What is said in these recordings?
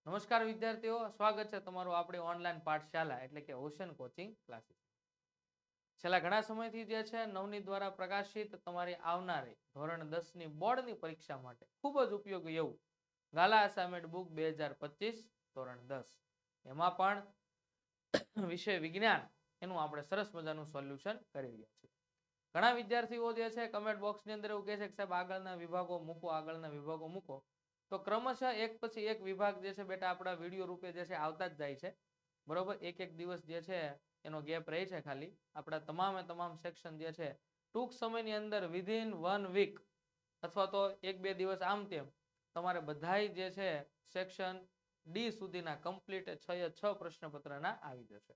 નમસ્કાર વિદ્યાર્થીઓ, સ્વાગત છે તમારું આપણી ઓનલાઈન પાઠશાલા એટલે કે ઓશન કોચિંગ ક્લાસીસ. છેલ્લા ઘણા સમયથી જે છે નવનીત દ્વારા પ્રકાશિત તમારી આવનારી ધોરણ 10 ની બોર્ડની પરીક્ષા માટે ખૂબ જ ઉપયોગી એવું ગાલા અસાઇનમેન્ટ બુક 2025 ધોરણ 10 એમાં પણ વિષય વિજ્ઞાન એનું આપણે સરસ મજાનું સોલ્યુશન કરી રહ્યા છીએ. ઘણા વિદ્યાર્થીઓ જે છે કમેન્ટ બોક્સની અંદર એવું કહે છે કે સાહેબ આગળના વિભાગો મૂકો તો ક્રમશઃ એક પછી એક વિભાગ જે છે બેટા આપણા વિડીયો રૂપે જે છે આવતા જ જાય છે. બરોબર, એક એક દિવસ જે છે એનો ગેપ રહે છે. ખાલી આપણા તમામ સેક્શન જે છે ટૂંક સમયની અંદર વિધિન 1 વીક અથવા તો 1-2 દિવસ આમ તેમ તમારે બધાય જે છે સેક્શન ડી સુધીના કમ્પ્લીટ 6 પ્રશ્નપત્રના આવી જશે.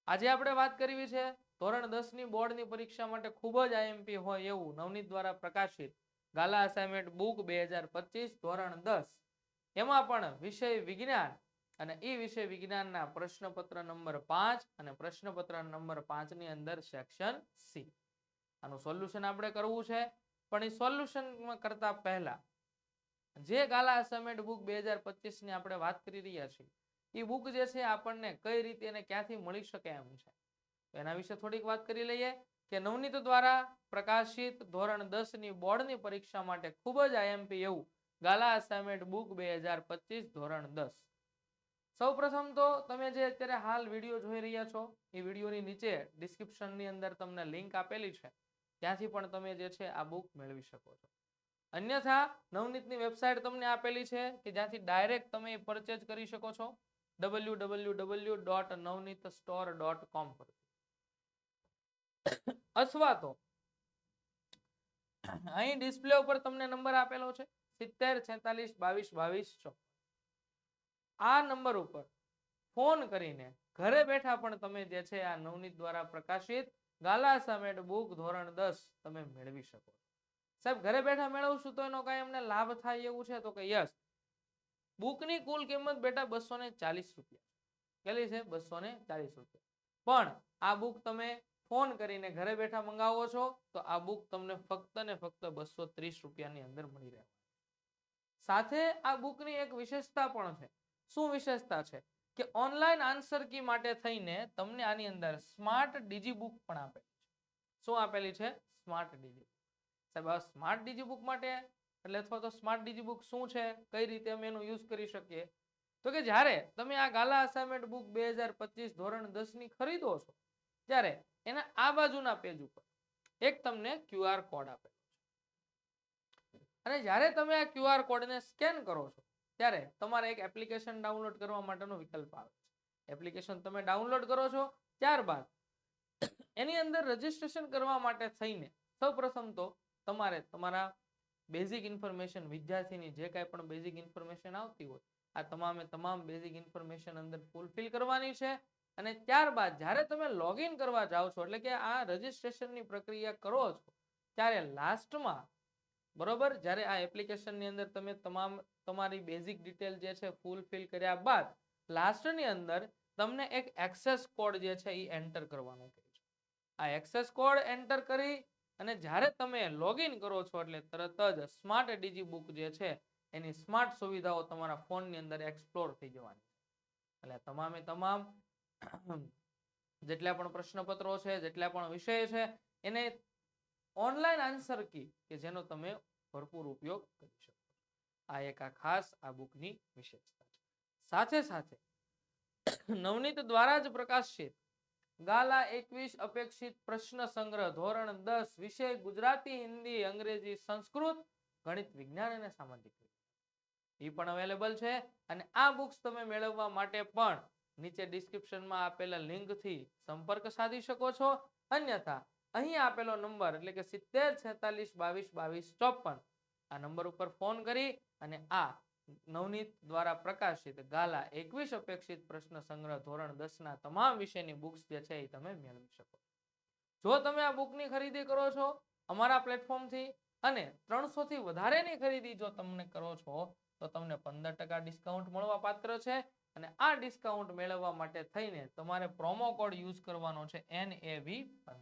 આજે આપણે વાત કરવી છે ધોરણ 10 ની બોર્ડની પરીક્ષા માટે ખૂબ જ આઈએમપી હોય એવું નવનીત દ્વારા પ્રકાશિત ગાલા અસાઇનમેન્ટ બુક 2025 ધોરણ 10 એમાં પણ વિષય વિજ્ઞાન અને એ વિષય વિજ્ઞાનના પ્રશ્નપત્ર નંબર 5 અને પ્રશ્નપત્ર નંબર 5 ની અંદર સેક્શન સી આનું સોલ્યુશન આપણે કરવું છે. પણ એ સોલ્યુશન કરતા પહેલા જે ગાલા અસાઇનમેન્ટ બુક 2025 ની આપણે વાત કરી રહ્યા છીએ એ બુક જે છે આપણને કઈ રીતે અને ક્યાંથી મળી શકે એમ છે એના વિશે થોડીક વાત કરી લઈએ કે નવનીત દ્વારા પ્રકાશિત ધોરણ 10 ની બોર્ડની પરીક્ષા માટે ખૂબ જ આઈએમપી એવું ગાલા અસાઇનમેન્ટ બુક 2025 ધોરણ 10. સૌપ્રથમ તો તમે જે અત્યારે હાલ વિડીયો જોઈ રહ્યા છો એ વિડીયોની નીચે ડિસ્ક્રિપ્શનની અંદર તમને લિંક આપેલી છે, ત્યાંથી પણ તમે જે છે આ બુક મેળવી શકો છો. અન્યથા નવનીતની વેબસાઇટ તમને આપેલી છે કે જ્યાંથી ડાયરેક્ટ તમે પરચેઝ કરી શકો છો www.navneetstore.com પર, અથવા તો અહીં ડિસ્પ્લે ઉપર તમને નંબર આપેલો છે 70462222. આ નંબર ઉપર ફોન કરીને ઘરે બેઠા પણ તમે જે છે આ નવનીત દ્વારા પ્રકાશિત ગાલા અસાઇનમેન્ટ બુક ધોરણ 10 તમે મેળવી શકો. સાહેબ ઘરે બેઠા મેળવશું તો એનો કઈ અમને લાભ થાય એવું છે તો કે યસ. બુકની કુલ કિંમત બેટા 240 રૂપિયા. કેટલી છે? 240 રૂપિયા. પણ આ બુક તમે ફોન કરીને ઘરે બેઠા મંગાવો છો તો આ બુક તમને ફક્ત ને ફક્ત 230 રૂપિયાની અંદર મળી રહે. સાથે આ બુકની એક વિશેષતા પણ છે. શું વિશેષતા છે? કે ઓનલાઈન આન્સર કી માટે થઈને તમને આની અંદર સ્માર્ટ ડીજી બુક પણ આપેલી છે. શું આપેલી છે? Smart DG. સાહેબ આ સ્માર્ટ ડીજી બુક માટે એટલે અથવા તો સ્માર્ટ ડીજી બુક શું છે, કઈ રીતે અમે એનો યુઝ કરી શકીએ? તો કે જ્યારે તમે આ ગાલા અસાઇનમેન્ટ બુક 2025 ધોરણ 10 ની ખરીદો છો ત્યારે એના આ બાજુના પેજ ઉપર એક તમને QR કોડ આપેલો છે અને જ્યારે તમે આ QR કોડને સ્કેન કરો છો ત્યારે તમારે એક એપ્લિકેશન ડાઉનલોડ કરવા માટેનો વિકલ્પ આવે છે. એપ્લિકેશન તમે ડાઉનલોડ કરો છો ત્યારબાદ એની અંદર રજીસ્ટ્રેશન કરવા માટે થઈને સૌપ્રથમ તો તમારે તમારા બેઝિક ઇન્ફોર્મેશન વિદ્યાર્થીની જે કાંઈ પણ બેઝિક ઇન્ફોર્મેશન આવતી હોય આ તમામ બેઝિક ઇન્ફોર્મેશન અંદર ફૂલફિલ કરવાની છે. અને ત્યારબાદ જ્યારે તમે લોગિન કરવા જાઓ છો એટલે કે આ રજીસ્ટ્રેશનની પ્રક્રિયા કરો છો ત્યારે લાસ્ટમાં બરોબર જ્યારે આ એપ્લિકેશનની અંદર તમે તમારી બેઝિક ડિટેલ જે છે ફૂલફિલ કર્યા બાદ લાસ્ટની અંદર તમને એક એક્સેસ કોડ જે છે એ એન્ટર કરવાનું કહે છે. આ એક્સેસ કોડ એન્ટર કરી અને જ્યારે તમે લોગિન કરો છો એટલે તરત જ સ્માર્ટ ડીજી બુક જે છે એની સ્માર્ટ સુવિધાઓ તમારા ફોનની અંદર એક્સપ્લોર થઈ જવાની. એટલે તમામ જેટલા પણ પ્રશ્નપત્રો છે, જેટલા પણ વિષય છે એને ઓનલાઈન આન્સર કી કે જેનો તમે ભરપૂર ઉપયોગ કરી શકો. આ એક ખાસ આ બુકની વિશેષતા છે. સાથે સાથે નવનીત દ્વારા જ પ્રકાશિત ગાલા 21 અપેક્ષિત પ્રશ્ન સંગ્રહ ધોરણ 10 વિષય ગુજરાતી, હિન્દી, અંગ્રેજી, સંસ્કૃત, ગણિત, વિજ્ઞાન અને સામાજિક એ પણ અવેલેબલ છે. અને આ બુક્સ તમે મેળવવા માટે પણ નીચે ડિસ્ક્રિપ્શનમાં આપેલા લિંકથી સંપર્ક સાધી શકો છો. અન્યથા અહીં આપેલો નંબર એટલે કે 7046222254 આ નંબર ઉપર ફોન કરી અને આ નવનીત દ્વારા પ્રકાશિત ગાલા 21 અપેક્ષિત પ્રશ્ન સંગ્રહ ધોરણ 10 ના તમામ વિષયની બુક્સ જે છે એ તમે મેળવી શકો. જો તમે આ બુકની ખરીદી કરો છો અમારા પ્લેટફોર્મથી અને 300 થી વધારેની ખરીદી જો તમને કરો છો તો તમને 15% ડિસ્કાઉન્ટ મળવા પાત્ર છે. અને આ ડિસ્કાઉન્ટ મેળવવા માટે થઈને તમારે પ્રોમો કોડ યુઝ કરવાનો છે NAV15.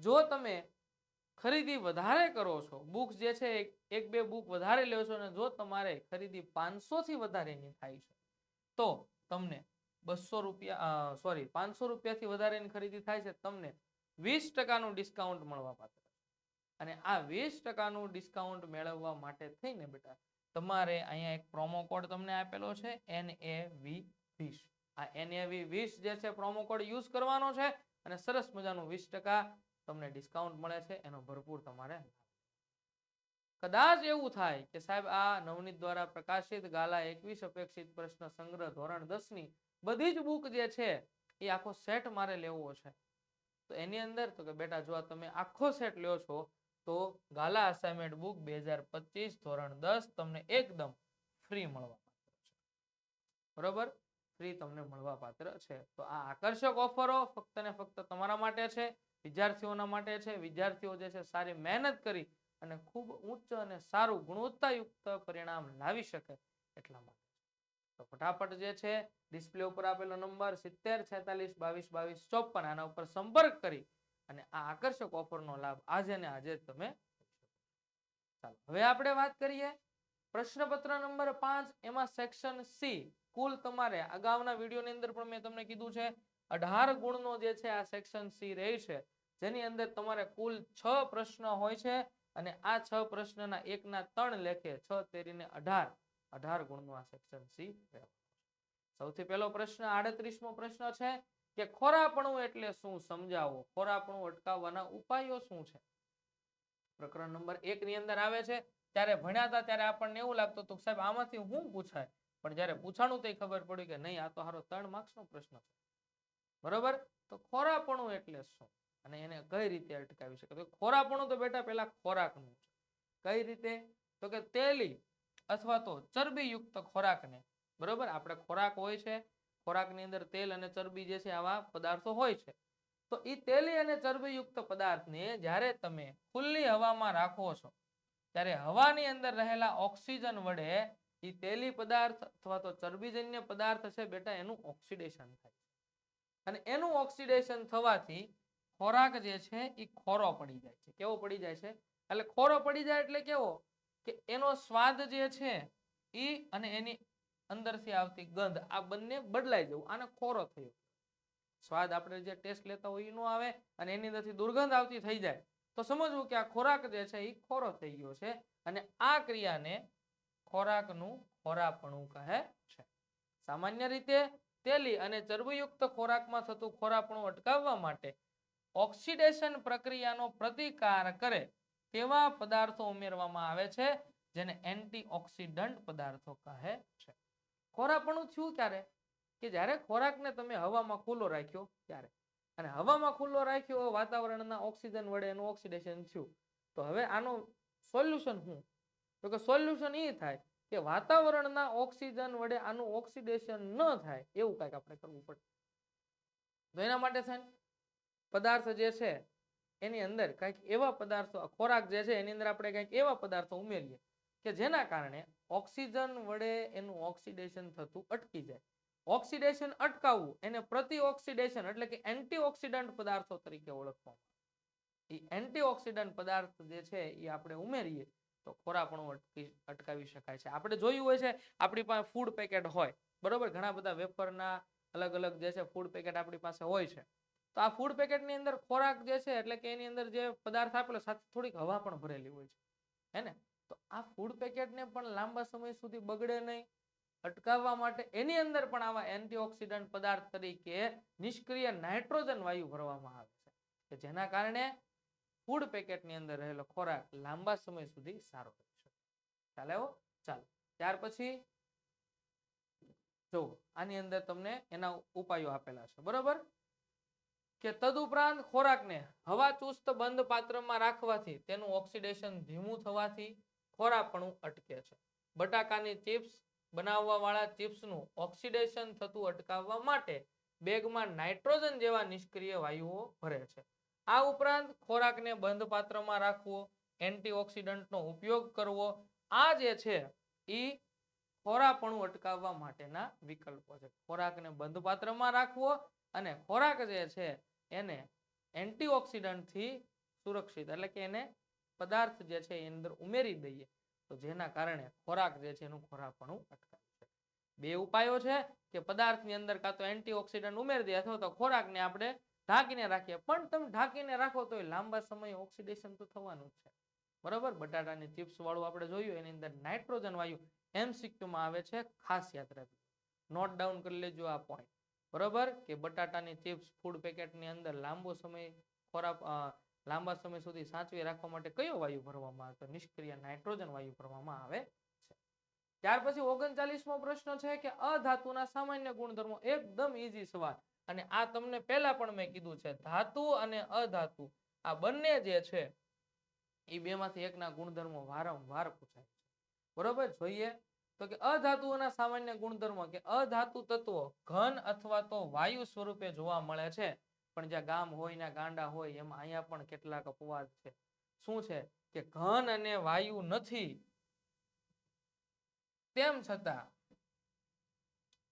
જો તમે ખરીદી વધારે કરો છો, બુક્સ જે છે એક બે બુક વધારે લ્યો છો, અને જો તમારે ખરીદી 500 થી વધારેની થાય છે તો તમને 200 રૂપિયા સોરી 500 રૂપિયાથી વધારેની ખરીદી થાય છે તમને 20% ડિસ્કાઉન્ટ મળવા પાત્ર. અને આ 20% ડિસ્કાઉન્ટ મેળવવા માટે થઈને બેટા તમારે અહીંયા એક પ્રોમો કોડ તમને આપેલો છે NAV20. આ NAV20 જે છે પ્રોમો કોડ યુઝ કરવાનો છે અને સરસ મજાનું 20% તમને ડિસ્કાઉન્ટ મળે છે. એનો ભરપૂર તમારે કદાચ એવું થાય કે સાહેબ આ નવનીત દ્વારા પ્રકાશિત ગાલા 21 અપેક્ષિત પ્રશ્ન સંગ્રહ ધોરણ 10 ની બધી જ બુક જે છે એ આખો સેટ મારે લેવો છે, તો એની અંદર તો કે બેટા જો તમે આખો સેટ લ્યો છો તો ગાલા અસાઇનમેન્ટ બુક 2025 ધોરણ 10 તમને એકદમ ફ્રી મળવા પાત્ર છે. બરોબર, ફ્રી તમને મળવા પાત્ર છે. તો આ આકર્ષક ઓફરો ફક્ત ને ફક્ત તમારા માટે છે, વિદ્યાર્થીઓના માટે છે. વિદ્યાર્થીઓ જે છે સારી મહેનત કરી અને ખૂબ ઉચ્ચ અને સારું ગુણવત્તાયુક્ત પરિણામ લાવી શકે એટલા માટે. તો ફટાફટ જે છે ડિસ્પ્લે ઉપર આપેલો નંબર 7046222254 આના ઉપર સંપર્ક કરી અને આ આકર્ષક ઓફરનો લાભ આજે ને આજે તમે. ચાલો હવે આપણે વાત કરીએ પ્રશ્નપત્ર નંબર 5. એમાં સેક્શન સી. કુલ તમારે અગાઉના વિડીયોની અંદર પણ મેં તમને કીધું છે 18 ગુણનો જે છે આ સેક્શન સી રહે છે, જેની અંદર તમારે કુલ 6 પ્રશ્ન હોય છે અને આ 6 પ્રશ્નના 1ના 3 લેખે 6 તેરીને 18 ગુણનો આ સેક્શન સી. સૌથી પહેલો પ્રશ્ન 38મો પ્રશ્ન છે કે ખોરાપણું એટલે શું સમજાવો. ખોરાપણું અટકાવવાના ઉપાયો શું છે. પ્રકરણ નંબર 1 ની અંદર આવે છે. ત્યારે ભણ્યા હતા ત્યારે આપણને એવું લાગતું હતું સાહેબ આમાંથી શું પૂછાય, પણ જ્યારે પૂછાણું તો ખબર પડી કે નહીં, આ તો હારો 3 માર્ક્સનો પ્રશ્ન છે. બરોબર, તો ખોરાપણું એટલે શું અને એને કઈ રીતે અટકાવી શકે. તો ખોરાપણું તો બેટા પેલા ખોરાકનું છે. કઈ રીતે, તો કે તેલી અથવા તો ચરબીયુક્ત ખોરાકને, બરોબર, આપણે ખોરાક હોય છે, ખોરાકની અંદર તેલ અને ચરબી જે છે આવા પદાર્થો હોય છે, તો એ તેલી અને ચરબીયુક્ત પદાર્થને જ્યારે તમે ખુલ્લી હવામાં રાખો છો ત્યારે હવાની અંદર રહેલા ઓક્સિજન વડે એ તેલી પદાર્થ અથવા તો ચરબીજન્ય પદાર્થ છે બેટા એનું ઓક્સિડેશન થાય અને એનું ઓક્સિડેશન થવાથી ખોરાક જે છે એ ખોરો પડી જાય છે. કેવો પડી જાય છે, એટલે ખોરો પડી જાય એટલે કેવો કે એનો સ્વાદ જે છે એ અને એની અંદરથી આવતી ગંધ આ બંને બદલાઈ જવું, આને ખોરો થયો. સ્વાદ આપણે જે ટેસ્ટ લેતા હોય એ નો આવે અને એની અંદરથી દુર્ગંધ આવતી થઈ જાય તો સમજવું કે આ ખોરાક જે છે એ ખોરો થઈ ગયો છે અને આ ક્રિયાને ખોરાકનું ખોરાપણું કહે છે. સામાન્ય રીતે તેલી અને ચરબીયુક્ત ખોરાકમાં થતું ખોરાપણું અટકાવવા માટે ઓક્સિડેશન પ્રક્રિયાનો પ્રતિકાર કરે તેવા પદાર્થો ઉમેરવામાં આવે છે જેને એન્ટીઓક્સિડન્ટ પદાર્થો કહે છે. ખોરાપણું થયું ક્યારે, કે જ્યારે ખોરાકને તમે હવામાં ખુલ્લો રાખ્યો ત્યારે, અને હવામાં ખુલ્લો રાખ્યો વાતાવરણના ઓક્સિજન વડે એનું ઓક્સિડેશન થયું. તો હવે આનું સોલ્યુશન શું, તો કે સોલ્યુશન એ થાય કે વાતાવરણના ઓક્સિજન વડે આનું ઓક્સિડેશન ન થાય એવું કંઈક આપણે કરવું પડે. તો એના માટે છે પદાર્થ જે છે એની અંદર કંઈક એવા પદાર્થો, ખોરાક જે છે એની અંદર આપણે કંઈક એવા પદાર્થો ઉમેરીએ કે જેના કારણે ઓક્સિજન વડે એનું ઓક્સિડેશન થતું અટકી જાય. ઓક્સિડેશન અટકાવવું એને પ્રતિઓક્સિડેશન એટલે કે એન્ટીઓક્સિડન્ટ પદાર્થો તરીકે ઓળખવામાં. એ એન્ટીઓક્સિડન્ટ પદાર્થ જે છે એ આપણે ઉમેરીએ તો ખોરાપણું અટકાવી શકાય છે. આપણે જોયું હોય છે આપણી પાસે ફૂડ પેકેટ હોય, બરોબર, ઘણા બધા વેફરના અલગ અલગ જે છે ફૂડ પેકેટ આપણી પાસે હોય છે. તો આ ફૂડ પેકેટની અંદર ખોરાક જે છે એટલે કે એની અંદર જે પદાર્થ આપેલો સાથે થોડીક હવા પણ ભરેલી હોય છે, હે ને. તો આ ફૂડ પેકેટને પણ લાંબા સમય સુધી બગડે નહીં અટકાવવા માટે એની અંદર પણ આવા એન્ટીઓક્સિડન્ટ પદાર્થ તરીકે નિષ્ક્રિય નાઇટ્રોજન વાયુ ભરવામાં આવે છે કે જેના કારણે ફૂડ પેકેટની અંદર રહેલો ખોરાક લાંબા સમય સુધી સારો રહી શકે. ચાલે હો, ચાલો ત્યાર પછી જો આની અંદર તમને એના ઉપાયો આપેલા છે, બરોબર, કે તદુપરાંત ખોરાકને હવાચુસ્ત બંધ પાત્રમાં રાખવાથી તેનું ઓક્સિડેશન ધીમું થવાથી ખોરાપણું અટકે છે. બટાકાની ચિપ્સ બનાવવા વાળા ચિપ્સનું ઓક્સિડેશન થતું અટકાવવા માટે બેગમાં નાઇટ્રોજન જેવા નિષ્ક્રિય વાયુઓ ભરે છે. આ ઉપરાંત ખોરાકને બંધ પાત્રમાં રાખવો, એન્ટીઓક્સિડન્ટનો ઉપયોગ કરવો, આ જે છે એ ખોરાપણું અટકાવવા માટેના વિકલ્પો છે. ખોરાકને બંધ પાત્રમાં રાખવો અને ખોરાક જે છે એને એન્ટીઓક્સિડન્ટથી સુરક્ષિત એટલે કે એને પદાર્થ જે છે એની અંદર ઉમેરી દઈએ તો જેના કારણે ખોરાક જે છે એનું ખોરાકપણું અટકાય છે. બે ઉપાયો છે કે પદાર્થની અંદર કાં તો એન્ટીઓક્સિડન્ટ ઉમેરી દે અથવા તો ખોરાકને આપણે ઢાંકીને રાખીએ, પણ તમે ઢાંકીને રાખો તો લાંબા સમયે ઓક્સિડેશન તો થવાનું જ છે. બરોબર, બટાટાની ચિપ્સ વાળું આપણે જોયું એની અંદર નાઇટ્રોજન વાયુ MCQ માં આવે છે, ખાસ યાદ રાખજો, નોટ ડાઉન કરી લેજો આ પોઈન્ટ. બરોબર, કે બટાટાની ચિપ્સ ફૂડ પેકેટની અંદર લાંબા સમય સુધી સાચવી રાખવા માટે કયો વાયુ ભરવામાં આવે? તો નિષ્ક્રિય નાઇટ્રોજન વાયુ ભરવામાં આવે છે. ત્યાર પછી 39મો પ્રશ્ન છે કે અધાતુના સામાન્ય ગુણધર્મો. એકદમ ઈઝી સવાલ, અને આ તમને પહેલા પણ મેં કીધું છે, ધાતુ અને અધાતુ આ બંને જે છે એ બેમાંથી એકના ગુણધર્મો વારંવાર પૂછાય છે. બરોબર, જોઈએ તો કે અધાતુઓના સામાન્ય ગુણધર્મો કે અધાતુ તત્વો ઘન અથવા તો વાયુ સ્વરૂપે જોવા મળે છે, પણ જ્યાં ગામ હોય ને ગાંડા હોય એમાં અહીંયા પણ કેટલાક અપવાદ છે. શું છે કે ઘન અને વાયુ નથી તેમ છતાં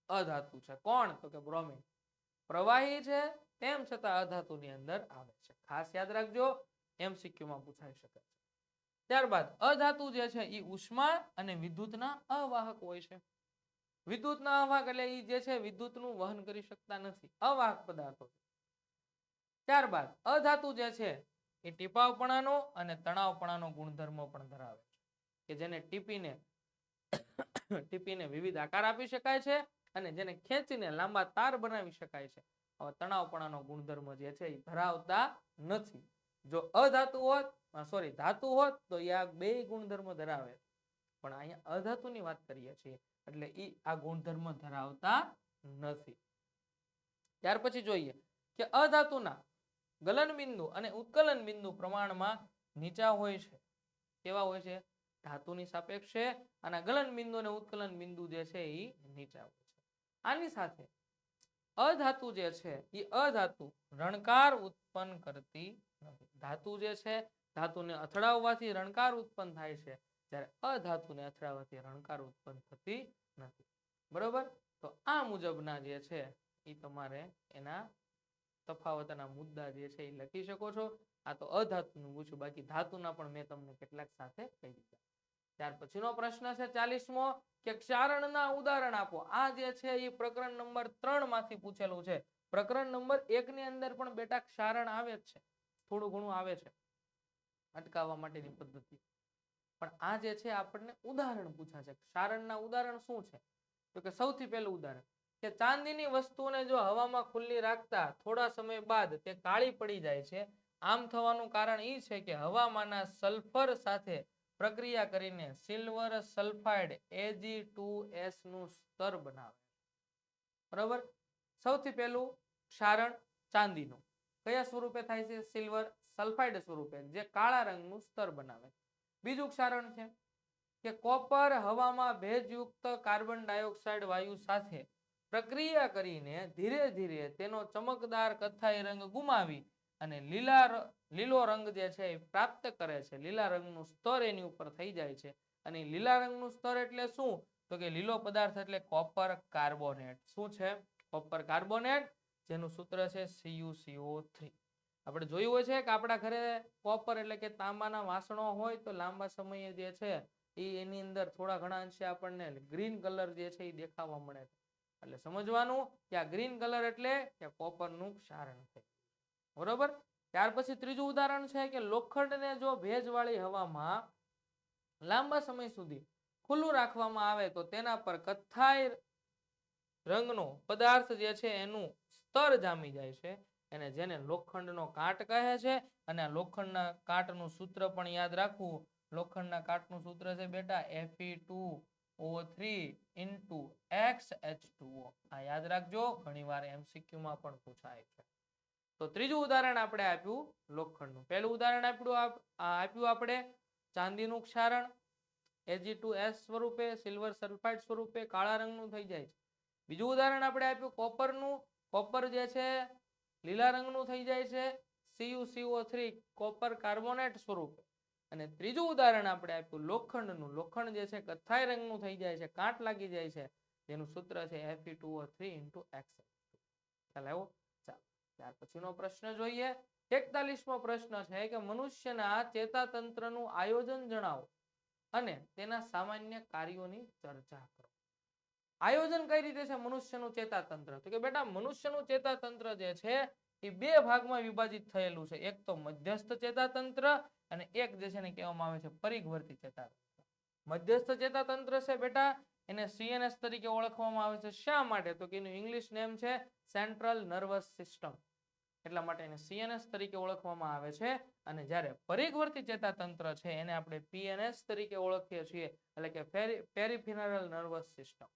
અધાતુ છે. કોણ? તો કે બ્રોમિન. પ્રવાહી છે તેમ છતાં અધાતુની અંદર આવે છે. ખાસ યાદ રાખજો, MCQ માં પૂછાઈ શકે છે. ત્યારબાદ અધાતુ જે છે એ ઉષ્મા અને વિદ્યુતના અવાહક હોય છે. વિદ્યુતના અવાહક એટલે એ જે છે વિદ્યુતનું વહન કરી શકતા નથી, અવાહક પદાર્થો. ત્યારબાદ અધાતુ જે છે એ ટીપાવપણાનો અને તણાવપણાનો ગુણધર્મો પણ ધરાવે છે, કે જેને ટીપીને વિવિધ આકાર આપી શકાય છે અને જેને ખેંચીને લાંબા તાર બનાવી શકાય છે. હવે તણાવપણાનો ગુણધર્મ જે છે એ ધરાવતા નથી. જો અધાતુ હોત, ધાતુ હોત તો આ બે ગુણધર્મ ધરાવે, પણ અહીંયા અધાતુની વાત કરીએ છીએ એટલે એ આ ગુણધર્મ ધરાવતા નથી. ત્યાર પછી જોઈએ કે અધાતુના ગલન બિંદુ અને ઉત્કલન બિંદુ પ્રમાણમાં નીચા હોય છે. કેવા હોય છે? ધાતુની સાપેક્ષે અને ગલન બિંદુ અને ઉત્કલન બિંદુ જે છે એ નીચા હોય છે. આની સાથે અધાતુ જે છે એ અધાતુ રણકાર ઉત્પન્ન કરતી નથી. ધાતુ જે છે ધાતુને અથડાવવાથી રણકાર ઉત્પન્ન થાય છે, જ્યારે અધાતુને અથડાવવાથી રણકાર ઉત્પન્ન થતી નથી. બરોબર, તો આ મુજબના જે છે એ તમારે એના તફાવતના મુદ્દા જે છે એ લખી શકો છો. આ તો અધાતુનું પૂછ્યું, બાકી ધાતુના પણ મેં તમને કેટલાક સાથે કહી દીધા. ત્યાર પછીનો પ્રશ્ન છે 40મો કે ક્ષારણના ઉદાહરણ આપો. આ જે છે એ પ્રકરણ નંબર 3 માંથી પૂછેલું છે. પ્રકરણ નંબર 1 ની અંદર પણ બેટા ક્ષારણ આવે જ છે, થોડું ઘણું આવે છે અટકાવવા માટેની પદ્ધતિ, પણ આ જે છે આપણને ઉદાહરણ પૂછાશે. ક્ષારણના ઉદાહરણ શું છે? તો કે સૌથી પહેલું ઉદાહરણ કે ચાંદીની વસ્તુને જો હવામાં ખુલ્લી રાખતા થોડા સમય બાદ તે કાળી પડી જાય છે. આમ થવાનું કારણ એ છે કે હવામાંના સલ્ફર સાથે પ્રક્રિયા કરીને સિલ્વર સલ્ફાઇડ Ag2S નું સ્તર બનાવે. બરાબર, સૌથી પહેલું ક્ષારણ ચાંદીનું કયા સ્વરૂપે થાય છે? સિલ્વર સલ્ફાઇડ સ્વરૂપે, જે કાળા રંગનું સ્તર બનાવે. બીજું ક્ષારણ છે કે કોપર હવામાં ભેજયુક્ત કાર્બન ડાયોક્સાઇડ વાયુ સાથે પ્રક્રિયા કરીને ધીરે ધીરે તેનો ચમકદાર કથ્થાઈ રંગ ગુમાવી અને લીલો રંગ જે છે એ પ્રાપ્ત કરે છે. લીલા રંગનું સ્તર એની ઉપર થઈ જાય છે. અને લીલા રંગનું સ્તર એટલે શું? તો કે લીલો પદાર્થ એટલે કોપર કાર્બોનેટ. શું છે? કોપર કાર્બોનેટ, જેનું સૂત્ર છે CuCO3. આપણે જોયું હોય છે કે આપણા ઘરે કોપર એટલે કે તાંબાના વાસણો હોય તો લાંબા સમયે જે છે એની અંદર થોડા ઘણા અંશે આપણને ગ્રીન કલર જે છે એ દેખાવા મળે છે. એટલે સમજવાનું કે આ ગ્રીન કલર એટલે કે કોપરનું ક્ષારણ છે. બરોબર, ત્યાર પછી ત્રીજું ઉદાહરણ છે કે લોખંડને જો ભેજવાળી હવામાં લાંબા સમય સુધી ખુલ્લું રાખવામાં આવે તો તેના પર કથ્થાઈ રંગનો પદાર્થ જે છે એનું સ્તર જામી જાય છે, અને જેને લોખંડનો કાટ કહે છે. અને લોખંડના કાટનું સૂત્ર પણ યાદ રાખવું. લોખંડના કાટનું સૂત્ર છે બેટા Fe2O3 XH2O. આ યાદ રાખજો, ઘણીવાર MCQ માં પણ પૂછાય છે. તો ત્રીજું ઉદાહરણ આપણે આપ્યું લોખંડનું. પહેલું ઉદાહરણ આપ્યું આપણે ચાંદીનું ક્ષારણ Ag2S સ્વરૂપે, સિલ્વર સલ્ફાઇડ સ્વરૂપે કાળા રંગનું થઈ જાય છે. બીજું ઉદાહરણ આપણે આપ્યું કોપરનું. કોપર જે છે લીલા રંગનું થઈ જાય છે, CuCO3 કોપર કાર્બોનેટ સ્વરૂપે. અને ત્રીજું ઉદાહરણ આપણે આપ્યું લોખંડનું. લોખંડ જે છે કથ્થાઈ રંગનું થઈ જાય છે, કાટ લાગી જાય છે, જેનું સૂત્ર છે Fe2O3 X. ખ્યાલ આવ્યો? ચાલો, ત્યાર પછીનો પ્રશ્ન જોઈએ 41મો પ્રશ્ન છે કે મનુષ્યના ચેતાતંત્રનું આયોજન જણાવો અને તેના સામાન્ય કાર્યોની ચર્ચા કરો. આયોજન કઈ રીતે છે મનુષ્યનું ચેતાતંત્ર? તો કે બેટા મનુષ્યનું ચેતાતંત્ર જે છે એ બે ભાગમાં વિભાજિત થયેલું છે. એક તો મધ્યસ્થ ચેતાતંત્ર અને એક જે છે ને કહેવામાં આવે છે પરિઘવર્તી ચેતાતંત્ર. મધ્યસ્થ ચેતાતંત્ર છે બેટા એને CNS તરીકે ઓળખવામાં આવે છે. શા માટે? તો કે એનું ઇંગ્લિશ નેમ છે સેન્ટ્રલ નર્વસ સિસ્ટમ. એટલા માટે એને CNS તરીકે ઓળખવામાં આવે છે. અને જ્યારે પરિઘવર્તી ચેતાતંત્ર છે એને આપણે PNS તરીકે ઓળખીએ છીએ, એટલે કે પેરિફેરલ નર્વસ સિસ્ટમ.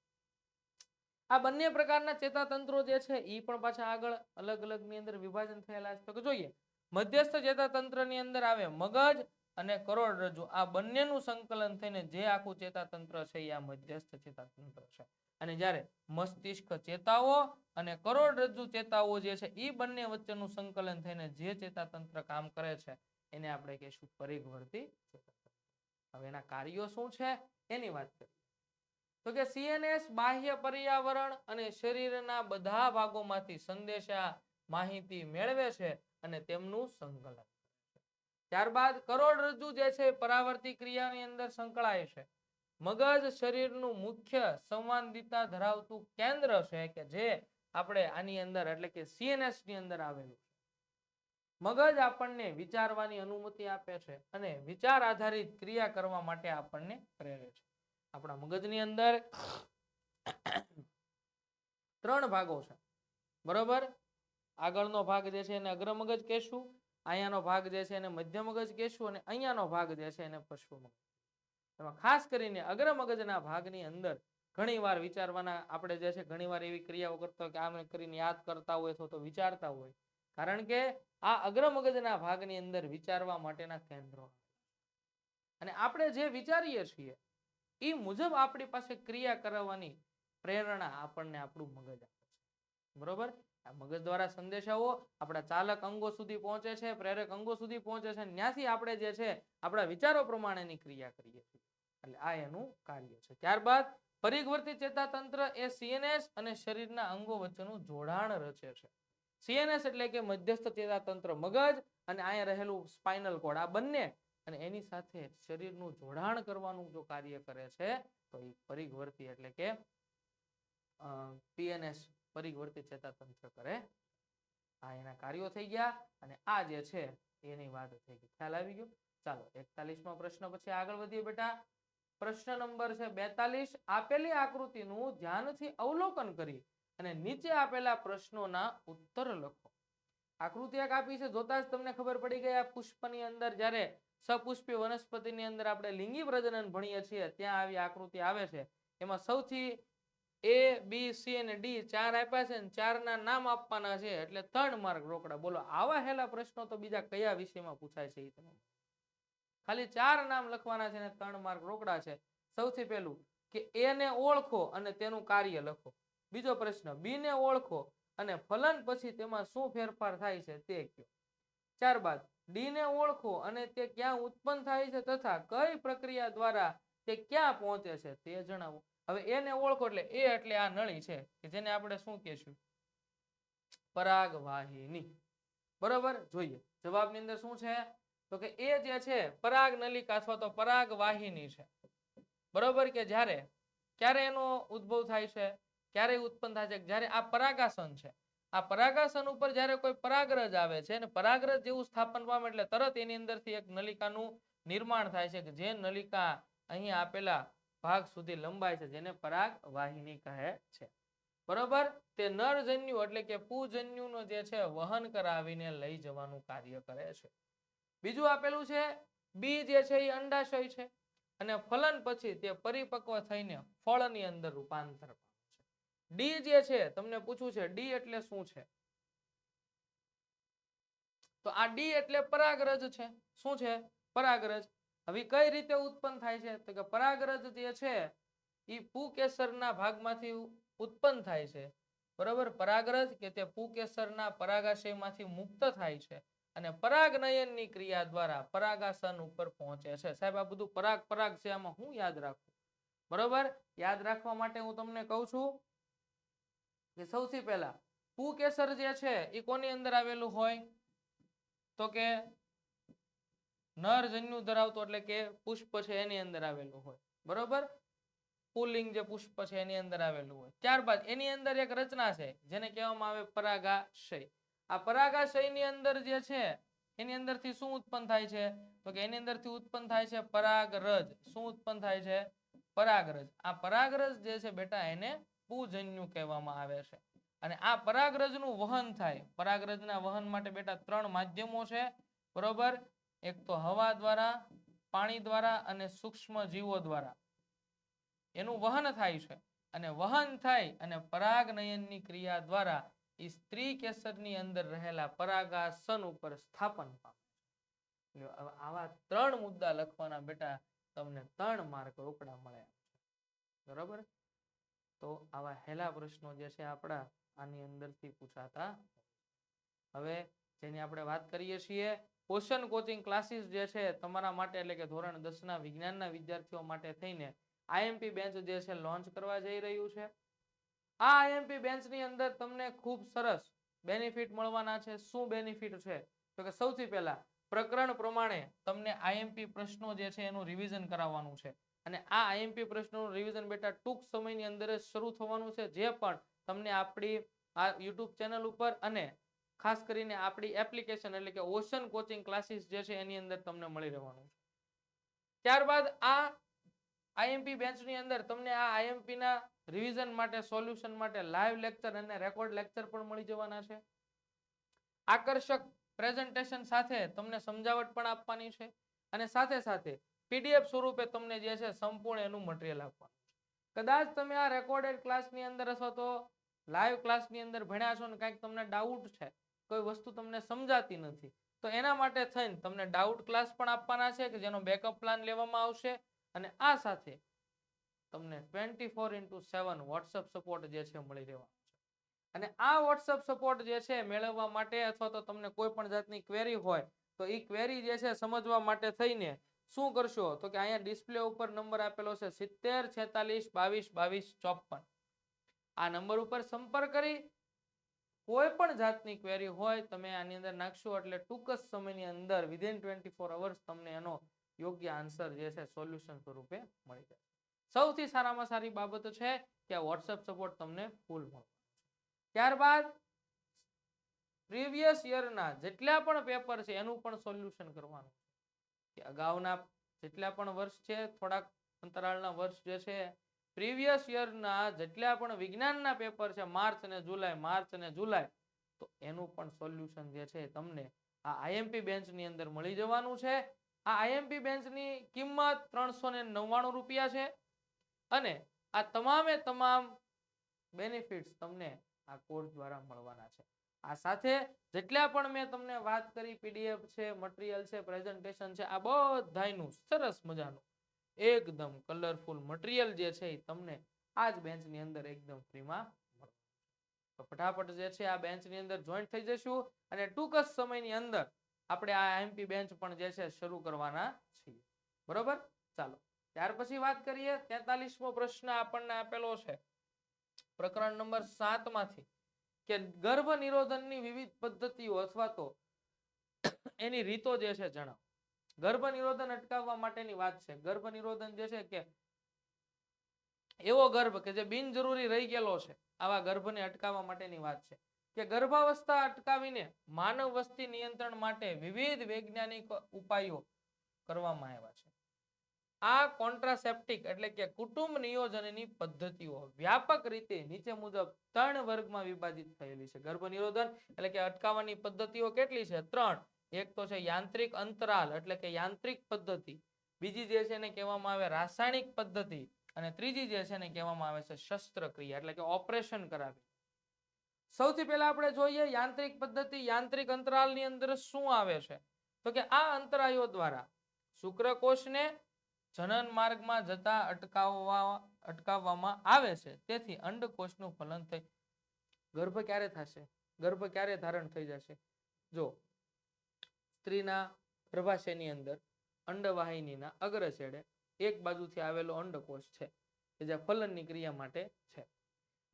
આ બંને પ્રકારના ચેતાતંત્રો જે છે એ પણ પાછા આગળ અલગ અલગ ની અંદર વિભાજન થયેલા છે. તો જોઈએ મધ્યસ્થ ચેતાતંત્ર ની અંદર આવે મગજ અને કરોડરજ્જુ. આ બંનેનું સંકલન થઈને જે આખું ચેતાતંત્ર છે એ આ મધ્યસ્થ ચેતાતંત્ર છે. અને જ્યારે મસ્તિષ્ક ચેતાઓ અને કરોડરજ્જુ ચેતાઓ જે છે એ બંને વચ્ચેનું સંકલન થઈને જે ચેતાતંત્ર કામ કરે છે એને આપણે કહીશું પરિઘવર્તી ચેતાતંત્ર. હવે એના કાર્યો શું છે એની વાત કરીએ તો કે CNS બાહ્ય પર્યાવરણ અને શરીરના બધા ભાગોમાંથી સંદેશા માહિતી મેળવે છે અને તેમનું સંકલન. ત્યારબાદ કરોડરજ્જુ જે છે પરાવર્તી ક્રિયાની અંદર સંકળાય છે. મગજ શરીરનું મુખ્ય સંવાદિતા ધરાવતું કેન્દ્ર છે કે જે આપણે આની અંદર એટલે કે CNS ની અંદર આવેલું છે. મગજ આપણને વિચારવાની અનુમતિ આપે છે અને વિચાર આધારિત ક્રિયા કરવા માટે આપણને પ્રેરે છે. આપણા મગજની અંદર 3 ભાગો છે, બરોબર? આગળનો ભાગ જે છે એને અગ્ર મગજ કહેશું, અહીંયાનો ભાગ જે છે એને મધ્ય મગજ કહેશું અને અહીંયાનો ભાગ જે છે એને પશ્વ મગજ. એમાં ખાસ કરીને અગ્ર મગજના ભાગની અંદર ઘણીવાર વિચારવાના આપણે જે છે ઘણીવાર એવી ક્રિયાઓ કરતા હોય કે આમ કરીને યાદ કરતા હોય અથવા તો વિચારતા હોય, કારણ કે આ અગ્ર મગજના ભાગની અંદર વિચારવા માટેના કેન્દ્રો અને આપણે જે વિચારીએ છીએ એ મુજબ આપણી પાસે ક્રિયા કરવાની પ્રેરણા આપણને આપણું મગજ આપે છે, બરોબર? આ મગજ દ્વારા સંદેશાઓ આપણા ચાલક અંગો સુધી પહોંચે છે, પ્રેરક અંગો સુધી પહોંચે છે, ત્યાંથી આપણે જે છે આપણા વિચારો પ્રમાણેની ક્રિયા કરીએ છીએ. એટલે આ એનું કાર્ય છે. ત્યારબાદ પરિઘવર્તી ચેતાતંત્ર એ CNS અને શરીરના અંગો વચ્ચેનું જોડાણ રચે છે. CNS એટલે કે મધ્યસ્થ ચેતાતંત્ર મગજ અને અહીંયા રહેલું સ્પાઇનલ કોર્ડ, આ બંને અને એની સાથે શરીરનું જોડાણ કરવાનું જો કાર્ય કરે છે તો એ પરિઘવર્તી એટલે કે PNS પરિઘવર્તી ચેતાતંત્ર કરે. આ એના કાર્યો થઈ ગયા અને આ જે છે એની વાત થઈ ગઈ. ખ્યાલ આવી ગયો? ચાલો 41મો પ્રશ્ન પછી આગળ વધીએ બેટા. પ્રશ્ન નંબર છે 42. આપેલી આકૃતિનું ધ્યાનથી અવલોકન કરી અને નીચે આપેલા પ્રશ્નોના ઉત્તર લખો. આકૃતિ એક આપી છે, જોતા જ તમને ખબર પડી ગઈ આ પુષ્પની અંદર જ્યારે સપુષ્પી વનસ્પતિની અંદર આપણે લિંગી પ્રજનન ભણીએ છીએ ત્યાં આવી આકૃતિ આવે છે. એમાં સૌથી A, B, C અને D 4 આપ્યા છે ને 4 ના નામ આપવાના છે એટલે 3 માર્ક રોકડા. બોલો આવા હેલા પ્રશ્નો તો બીજા કયા વિષયમાં પૂછાય છે? ખાલી 4 નામ લખવાના છે ને 3 માર્ક રોકડા છે. સૌથી પહેલું કે A ને ઓળખો અને તેનું કાર્ય લખો. બીજો પ્રશ્ન B ને ઓળખો અને ફલન પછી તેમાં શું ફેરફાર થાય છે તે કહો. ત્યારબાદ D ને ઓળખો અને તે ક્યાં ઉત્પન્ન થાય છે તથા કઈ પ્રક્રિયા દ્વારા તે ક્યાં પહોંચે છે તે જણાવો. હવે A ને ઓળખો એટલે A એટલે આ નળી છે કે જેને આપણે શું કહેશું? પરાગવાહિની. બરોબર? જોઈએ જવાબની અંદર શું છે તો કે એ જે છે પરાગ નલિકા અથવા તો પરાગવાહિની છે, બરોબર? કે જ્યારે ક્યારે એનો ઉદ્ભવ થાય છે, ક્યારે ઉત્પન્ન થાય છે? જ્યારે આ પરાગાસન છે, આ પરાગાસન ઉપર જ્યારે કોઈ પરાગરજ આવે છે અને પરાગરજ જેવું સ્થાપન પામે એટલે તરત એની અંદરથી એક નલિકાનું નિર્માણ થાય છે કે જે નલિકા અહીંયા આપેલા ભાગ સુધી લંબાય છે જેને પરાગવાહિની કહે છે, બરોબર? તે નરજન્યુ એટલે કે પૂજન્યુનો જે છે વહન કરાવીને લઈ જવાનું કાર્ય કરે છે. બીજું આપેલું છે બી જે છે એ અંડાશય છે અને ફલન પછી તે પરિપક્વ થઈને ફળની અંદર રૂપાંતર પામે છે. ડી જે છે તમને પૂછ્યું છે ડી એટલે શું છે? તો આ ડી એટલે પરાગરજ છે. શું છે? પરાગરજ. હવે કઈ રીતે ઉત્પન્ન થાય છે તો કે પરાગરજ જે છે એ પુકેસરના ભાગમાંથી ઉત્પન્ન થાય છે, બરોબર? પરાગરજ કે તે પુકેસરના પરાગાશયમાંથી મુક્ત થાય છે અને પરાગનયનની ક્રિયા દ્વારા પરાગાસન ઉપર પહોંચે છે. સાહેબ આ બધું પરાગ પરાગ છે, આમાં હું યાદ રાખું? બરોબર? યાદ રાખવા માટે હું તમને કહું છું કે સૌથી પહેલા પુકેસર જે છે એ કોની અંદર આવેલું હોય? તો કે નરજન્યુ ધરાવતો એટલે કે પુષ્પ છે એની અંદર આવેલું હોય, બરોબર. પુલ્લિંગ જે પુષ્પ છે એની અંદર આવેલું હોય. ત્યારબાદ એની અંદર એક રચના છે જેને કહેવામાં આવે પરાગાશય. આ પરાગાશયની અંદર જે છે એની અંદરથી શું ઉત્પન્ન થાય છે? તો કે એની અંદરથી ઉત્પન્ન થાય છે પરાગરજ. શું ઉત્પન્ન થાય છે? પરાગરજ. આ પરાગરજ જે છે બેટા એને પૂજન્યુ કહેવામાં આવે છે. અને આ પરાગરજનું વહન થાય. પરાગરજના વહન માટે બેટા 3 માધ્યમો છે, બરોબર. એક તો હવા દ્વારા, પાણી દ્વારા અને સૂક્ષ્મ જીવો દ્વારા એનું વહન થાય છે. અને વહન થાય અને પરાગનયનની ક્રિયા દ્વારા એ સ્ત્રી કેસરની અંદર રહેલા પરાગાસન ઉપર સ્થાપન પામે. આવા 3 મુદ્દા લખવાના બેટા, તમને 3 માર્ક રોકડા મળ્યા, બરોબર. તો આવા હેલા પ્રશ્નો જે છે આપણા આની અંદરથી પૂછાતા. હવે જેની આપણે વાત કરીએ છીએ ઓશન કોચિંગ ક્લાસીસ જે છે તમારા માટે એટલે કે ધોરણ 10 ના વિજ્ઞાનના વિદ્યાર્થીઓ માટે થઈને આઈએમપી બેન્ચ જે છે લોન્ચ કરવા જઈ રહ્યું છે. આ આઈએમપી બેન્ચની અંદર તમને ખૂબ સરસ બેનિફિટ મળવાના છે. શું બેનિફિટ છે? તો કે સૌથી પહેલા પ્રકરણ પ્રમાણે તમને આઈએમપી પ્રશ્નો જે છે એનું રિવિઝન કરાવવાનું છે. અને આ આઈએમપી પ્રશ્નોનું રિવિઝન બેટા ટૂંક સમયની અંદર જ શરૂ થવાનું છે. જે પણ તમને આપણી આ યુટ્યુબ ચેનલ ઉપર અને ખાસ કરીને આપણી એપ્લિકેશન એટલે કે ઓશન કોચિંગ ક્લાસીસ જે છે એની અંદર તમને મળી રહેવાનું છે. ત્યારબાદ આ આઈએમપી બેન્ચની અંદર તમને આ આઈએમપી ના રિવિઝન માટે, સોલ્યુશન માટે લાઈવ લેક્ચર અને રેકોર્ડ લેક્ચર પણ મળી જવાના છે. આકર્ષક પ્રેઝન્ટેશન સાથે તમને સમજાવટ પણ આપવાની છે. અને સાથે સાથે પીડીએફ સ્વરૂપે તમને જે છે સંપૂર્ણ એનું મટીરિયલ આપવાનું છે. કદાચ તમે આ રેકોર્ડેડ ક્લાસની અંદર અથવા તો લાઈવ ક્લાસની અંદર ભણ્યા છો ને કંઈક તમને ડાઉટ છે, કોઈ વસ્તુ તમને સમજાતી નથી, તો એના માટે થઈને તમને ડાઉટ ક્લાસ પણ આપવાના છે કે જેનો બેકઅપ પ્લાન લેવામાં આવશે. અને આ સાથે તમને 24/7 વોટ્સઅપ સપોર્ટ જે છે મળી રહેવાનો છે. અને આ વોટ્સઅપ સપોર્ટ જે છે મેળવવા માટે અથવા તો તમને કોઈ પણ જાતની ક્વેરી હોય તો એ ક્વેરી જે છે સમજવા માટે થઈને શું કરશો? તો કે અહીંયા ડિસ્પ્લે ઉપર નંબર આપેલો છે 70 46 22 22 54. આ નંબર ઉપર સંપર્ક કરી કોઈ પણ જાતની ક્વેરી હોય તમે આની અંદર નાખશો એટલે ટૂંક જ સમયની અંદર વિધિન 24 અવર્સ તમને એનો યોગ્ય આન્સર જે છે સોલ્યુશન સ્વરૂપે મળી જાય. સૌથી સારામાં સારી બાબત છે કે આ વોટ્સએપ સપોર્ટ તમને ફૂલ મળે. ત્યારબાદ પ્રીવિયસ યરના જેટલા પણ પેપર છે એનું પણ સોલ્યુશન કરવાનું છે. અગાઉના જેટલા પણ વર્ષ છે, થોડાક અંતરાળના વર્ષ જે છે, પ્રીવિયસ યરના જેટલા પણ વિજ્ઞાનના પેપર છે માર્ચ અને જુલાઈ, તો એનું પણ સોલ્યુશન જે છે તમને આ આઈએમપી બેન્ચની અંદર મળી જવાનું છે. આ આઈએમપી બેન્ચની કિંમત 399 રૂપિયા છે. અને આ તમામે તમામ બેનિફિટ્સ તમને આ કોર્સ દ્વારા મળવાના છે. આ સાથે જેટલા પણ મેં તમને વાત કરી પીડીએફ છે, મટીરિયલ છે, પ્રેઝન્ટેશન છે, આ બધાયનું સરસ મજાનું એકદમ કલરફુલ મટીરિયલ જે છે એ તમને આ જ બેન્ચની અંદર એકદમ ફ્રીમાં મળે. તો ફટાફટ જે છે આ બેન્ચની અંદર જોઈન્ટ થઈ જશું અને ટૂંક જ સમયની અંદર આપણે આ આઈએમપી બેન્ચ પણ જે છે શરૂ કરવાના છીએ, બરોબર. ચાલો ત્યાર પછી વાત કરીએ 43મો પ્રશ્ન આપણને આપેલો છે પ્રકરણ નંબર 7 માંથી કે ગર્ભ નિરોધનની વિવિધ પદ્ધતિઓ અથવા તો એની રીતો જે છે જણાવો. ગર્ભ નિરોધન અટકાવવા માટેની વાત છે. ગર્ભ નિરોધન જે છે કે એવો ગર્ભ કે જે બિનજરૂરી રહી ગયેલો છે, આવા ગર્ભને અટકાવવા માટેની વાત છે. કે ગર્ભાવસ્થા અટકાવીને માનવ વસ્તી નિયંત્રણ માટે વિવિધ વૈજ્ઞાનિક ઉપાયો કરવામાં આવ્યા છે. આ કોન્ટ્રાસેપ્ટિક એટલે કે કુટુંબ નિયોજનની પદ્ધતિઓ વ્યાપક રીતે નીચે મુજબ 3 વર્ગમાં વિભાજિત થયેલી છે. ગર્ભ નિરોધન એટલે કે અટકાવવાની પદ્ધતિઓ કેટલી છે? 3. એક તો છે યાંત્રિક અંતરાલ એટલે કે યાંત્રિક પદ્ધતિ, બીજી જે છે એને કહેવામાં આવે રાસાયણિક પદ્ધતિ અને ત્રીજી જે છે એને કહેવામાં આવે છે શસ્ત્રક્રિયા એટલે કે ઓપરેશન કરાવી. સૌથી પહેલા આપણે જોઈએ યાંત્રિક પદ્ધતિ. યાંત્રિક અંતરાલની અંદર શું આવે છે? તો કે આ અંતરાયો દ્વારા શુક્રકોષને જનન માર્ગમાં જતા અટકાવવામાં આવે છે. તેથી અંડકોષનું ફલન થઈ ગર્ભ ક્યારે થશે? ગર્ભ ક્યારે ધારણ થઈ જશે? જો સ્ત્રીના ગર્ભાશયની અંદર અંડવાહિનીના અગ્ર છેડે એક બાજુથી આવેલો અંડકોષ છે કે જે ફલનની ક્રિયા માટે છે.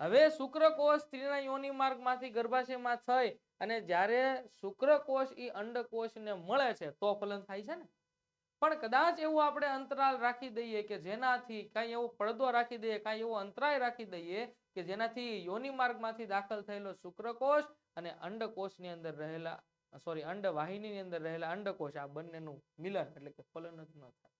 હવે શુક્રકોષ સ્ત્રીના યોનિ માર્ગમાંથી ગર્ભાશયમાં થઈ અને જ્યારે શુક્રકોષ ઈ અંડકોષને મળે છે તો ફલન થાય છે ને. પણ કદાચ એવું આપણે અંતરાલ રાખી દઈએ કે જેનાથી કાંઈ એવો પડદો રાખી દઈએ, કાંઈ એવો અંતરાય રાખી દઈએ કે જેનાથી યોનિ માર્ગમાંથી દાખલ થયેલો શુક્રકોષ અને અંડકોષની અંદર રહેલા અંડવાહિનીની અંદર રહેલા અંડકોષ આ બંનેનું મિલન એટલે કે ફલન જ ન થાય.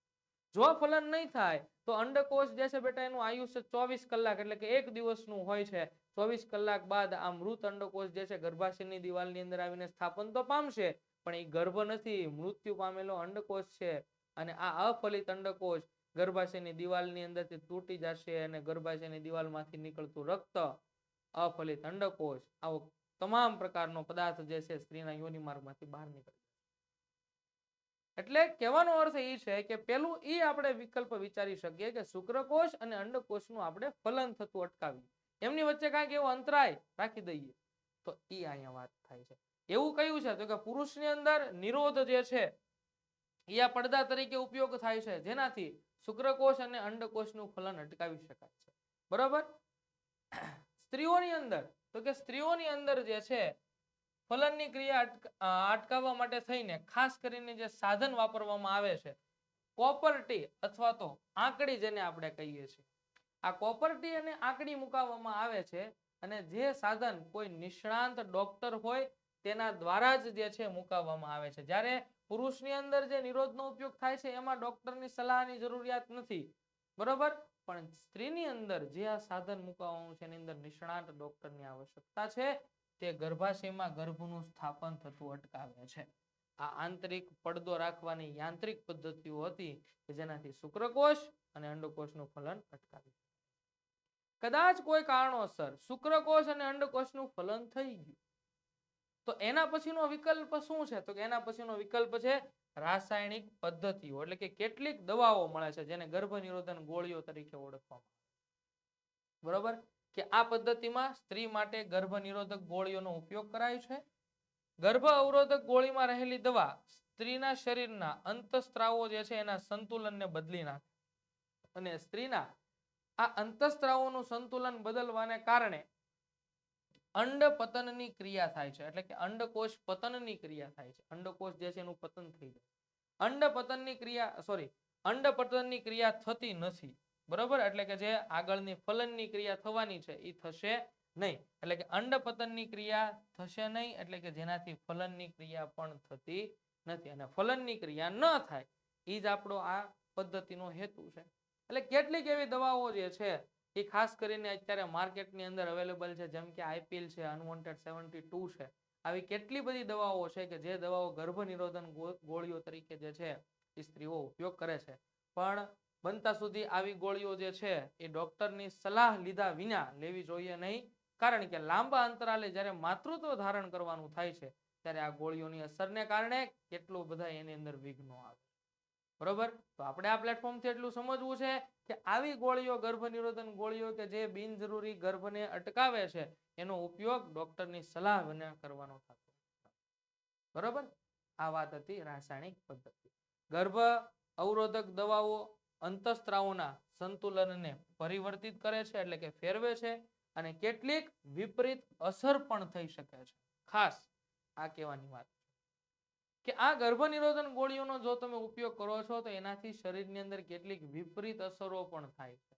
જો ફલન નહીં થાય તો અંડકોષ જે છે બેટા એનું આયુષ્ય 24 કલાક એટલે કે 1 દિવસનું હોય છે. 24 કલાક બાદ આ મૃત અંડકોષ જે છે ગર્ભાશયની દિવાલની અંદર આવીને સ્થાપન તો પામશે પણ એ ગર્ભ નથી, મૃત્યુ પામેલો અંડકોષ છે. અને આ અફલિત અંડકોષ ગર્ભાશયની દિવાલની અંદરથી તૂટી જશે અને ગર્ભાશયની દિવાલમાંથી નીકળતું રક્ત અફલિત અંડકોષ આવો તમામ પ્રકારનો પદાર્થ જે છે સ્ત્રીના યોનિ માર્ગમાંથી બહાર નીકળે. એટલે કહેવાનો અર્થ એ છે કે પેલું ઈ આપણે વિકલ્પ વિચારી શકીએ કે શુક્રકોષ અને અંડકોષનું આપણે ફલન થતું અટકાવીએ, એમની વચ્ચે કાંઈક એવો અંતરાય રાખી દઈએ તો ઈ અહીંયા વાત થાય છે. એવું કયું છે તો કે પુરુષની અંદર નિરોધ જે છે એ આ પડદા તરીકે ઉપયોગ થાય છે જેનાથી શુક્રકોષ અને અંડકોષનું ફલન અટકાવી શકાય છે. બરોબર. સ્ત્રીઓની અંદર તો કે સ્ત્રીઓની અંદર જે છે ફલનની ક્રિયા અટકાવવા માટે થઈને ખાસ કરીને જે સાધન વાપરવામાં આવે છે કોપરટી અથવા તો આંકડી જેને આપણે કહીએ છીએ. આ કોપરટી અને આંકડી મુકાવવામાં આવે છે અને જે સાધન કોઈ નિષ્ણાંત ડોક્ટર હોય તેના દ્વારા જ જે છે મુકાવવામાં આવે છે. જ્યારે પુરુષની અંદર જે નિરોધનો ઉપયોગ થાય છે એમાં ડોક્ટરની સલાહની જરૂરિયાત નથી. બરોબર. પણ સ્ત્રીની અંદર જે આ સાધન મુકાવવાનું છે એની અંદર નિષ્ણાંત ડોક્ટરની આવશ્યકતા છે. તે ગર્ભાશયમાં ગર્ભનું સ્થાપન થતું અટકાવે છે. આ આંતરિક પડદો રાખવાની યાંત્રિક પદ્ધતિઓ હતી કે જેનાથી શુક્રકોષ અને અંડકોષનું ફલન અટકાવી. કદાચ કોઈ કારણોસર શુક્રકોષ અને અંડકોષનું ફલન થઈ ગયું તો એના પછીનો વિકલ્પ શું છે તો કે એના પછીનો વિકલ્પ છે રાસાયણિક પદ્ધતિઓ એટલે કે કેટલીક દવાઓ મળે છે જેને ગર્ભ નિરોધન ગોળીઓ તરીકે ઓળખવામાં આવે. બરોબર કે આ પદ્ધતિમાં સ્ત્રી માટે ગર્ભ નિરોધક ગોળીઓનો ઉપયોગ કરાય છે. ગર્ભ અવરોધક ગોળીમાં રહેલી દવા સ્ત્રીના શરીરના અંતઃસ્ત્રાવો જે છે એના સંતુલનને બદલી નાખે અને સ્ત્રીના આ અંતઃસ્ત્રાવોનું સંતુલન બદલવાને કારણે અંડ પતનની ક્રિયા થાય છે એટલે કે અંડકોષ પતનની ક્રિયા થાય છે. અંડકોષ જે છે એનું પતન થઈ જાય. અંડ પતનની ક્રિયા થતી નથી. બરોબર. એટલે કે જે આગળની ફલનની ક્રિયા થવાની છે એ થશે નહીં. એટલે કે અંડ પતનની ક્રિયા થશે નહીં એટલે કે જેનાથી ફલનની ક્રિયા પણ થતી નથી અને ફલનની ક્રિયા ન થાય એ જ આપણો આ પદ્ધતિનો હેતુ છે. એટલે કેટલીક એવી દવાઓ જે છે એ ખાસ કરીને અત્યારે માર્કેટની અંદર અવેલેબલ છે જેમ કે આઈપીએલ છે, અનવોન્ટેડ 72 છે. આવી કેટલી બધી દવાઓ છે કે જે દવાઓ ગર્ભ નિરોધન ગોળીઓ તરીકે જે છે એ સ્ત્રીઓ ઉપયોગ કરે છે. પણ બનતા સુધી આવી ગોળીઓ જે છે એ ડોક્ટરની સલાહ લીધા વિના લેવી જોઈએ નહીં. કારણ કે લાંબા અંતરાલે જ્યારે માતૃત્વ ધારણ કરવાનું થાય છે ત્યારે આ ગોળીઓની અસરને કારણે કેટલું બધા એની અંદર વિઘ્નો આવે. બરોબર. તો આપણે આ પ્લેટફોર્મથી એટલું સમજવું છે કે આવી ગોળીઓ ગર્ભ નિરોધન ગોળીઓ કે જે બિનજરૂરી ગર્ભને અટકાવે છે એનો ઉપયોગ ડોક્ટરની સલાહ વિના કરવાનો થતો. બરોબર. આ વાત હતી રાસાયણિક પદ્ધતિ. ગર્ભ અવરોધક દવાઓ અંતઃસ્ત્રાવોના સંતુલનને પરિવર્તિત કરે છે એટલે કે ફેરવે છે અને કેટલીક વિપરીત અસર પણ થઈ શકે છે. ખાસ આ કહેવાની વાત કે આ ગર્ભ નિરોધન ગોળીઓનો જો તમે ઉપયોગ કરો છો તો એનાથી શરીરની અંદર કેટલીક વિપરીત અસરો પણ થાય છે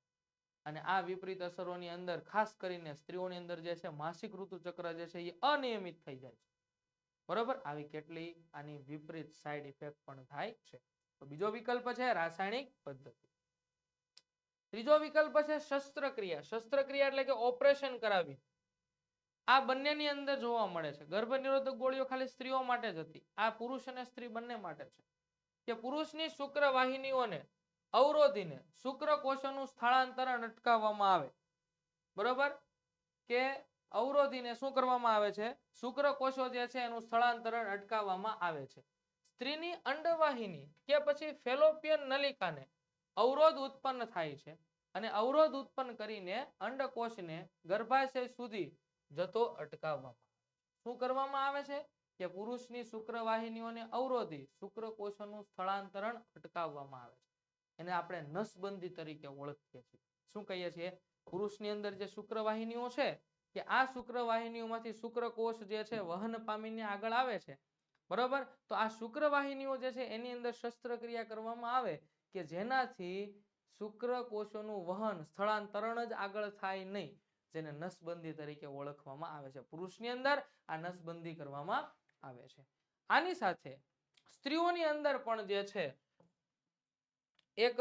અને આ વિપરીત અસરોની અંદર ખાસ કરીને સ્ત્રીઓની અંદર જે છે માસિક ઋતુ ચક્ર જે છે એ અનિયમિત થઈ જાય છે. બરોબર. આવી કેટલી આની વિપરીત સાઈડ ઇફેક્ટ પણ થાય છે. તો બીજો વિકલ્પ છે રાસાયણિક પદ્ધતિ. ત્રીજો વિકલ્પ છે શસ્ત્રક્રિયા. શસ્ત્રક્રિયા એટલે કે ઓપરેશન કરાવી. આ બંનેની અંદર જોવા મળે છે. ગર્ભ નિરોધક ગોળીઓ ખાલી સ્ત્રીઓ માટે જ હતી. આ પુરુષ અને સ્ત્રી બંને માટે છે કે પુરુષની શુક્રવાહિનીઓને અવરોધીને શુક્રકોષોનું સ્થળાંતરણ અટકાવવામાં આવે. બરોબર. કે અવરોધીને શું કરવામાં આવે છે શુક્રકોષો જે છે એનું સ્થળાંતરણ અટકાવવામાં આવે છે. સ્ત્રીની અંડવાહિની કે પછી ફેલોપિયન નલિકાને અવરોધ ઉત્પન્ન થાય છે અને અવરોધ ઉત્પન્ન કરીને અંડકોષને ગર્ભાશય સુધી જતો અટકાવવામાં શું કરવામાં આવે છે કે પુરુષની શુક્રવાહિનીઓને અવરોધી શુક્રકોષોનું સ્થળાંતરણ અટકાવવામાં આવે છે. એને આપણે નસબંધી તરીકે ઓળખીએ છીએ. શું કહીએ છીએ? પુરુષની અંદર જે શુક્રવાહિનીઓ છે કે આ શુક્રવાહિનીઓમાંથી શુક્રકોષ જે છે વહન પામીને આગળ આવે છે, બરોબર. તો આ શુક્રવાહિનીઓ જે છે એની અંદર શસ્ત્રક્રિયા કરવામાં આવે કે જેનાથી શુક્રકોષોનું વહન સ્થળાંતરણ જ આગળ થાય નહીં, જેને નસબંધી તરીકે ઓળખવામાં આવે છે. પુરુષની અંદર આ નસબંધી કરવામાં આવે છે. આની સાથે સ્ત્રીઓની અંદર પણ જે છે એક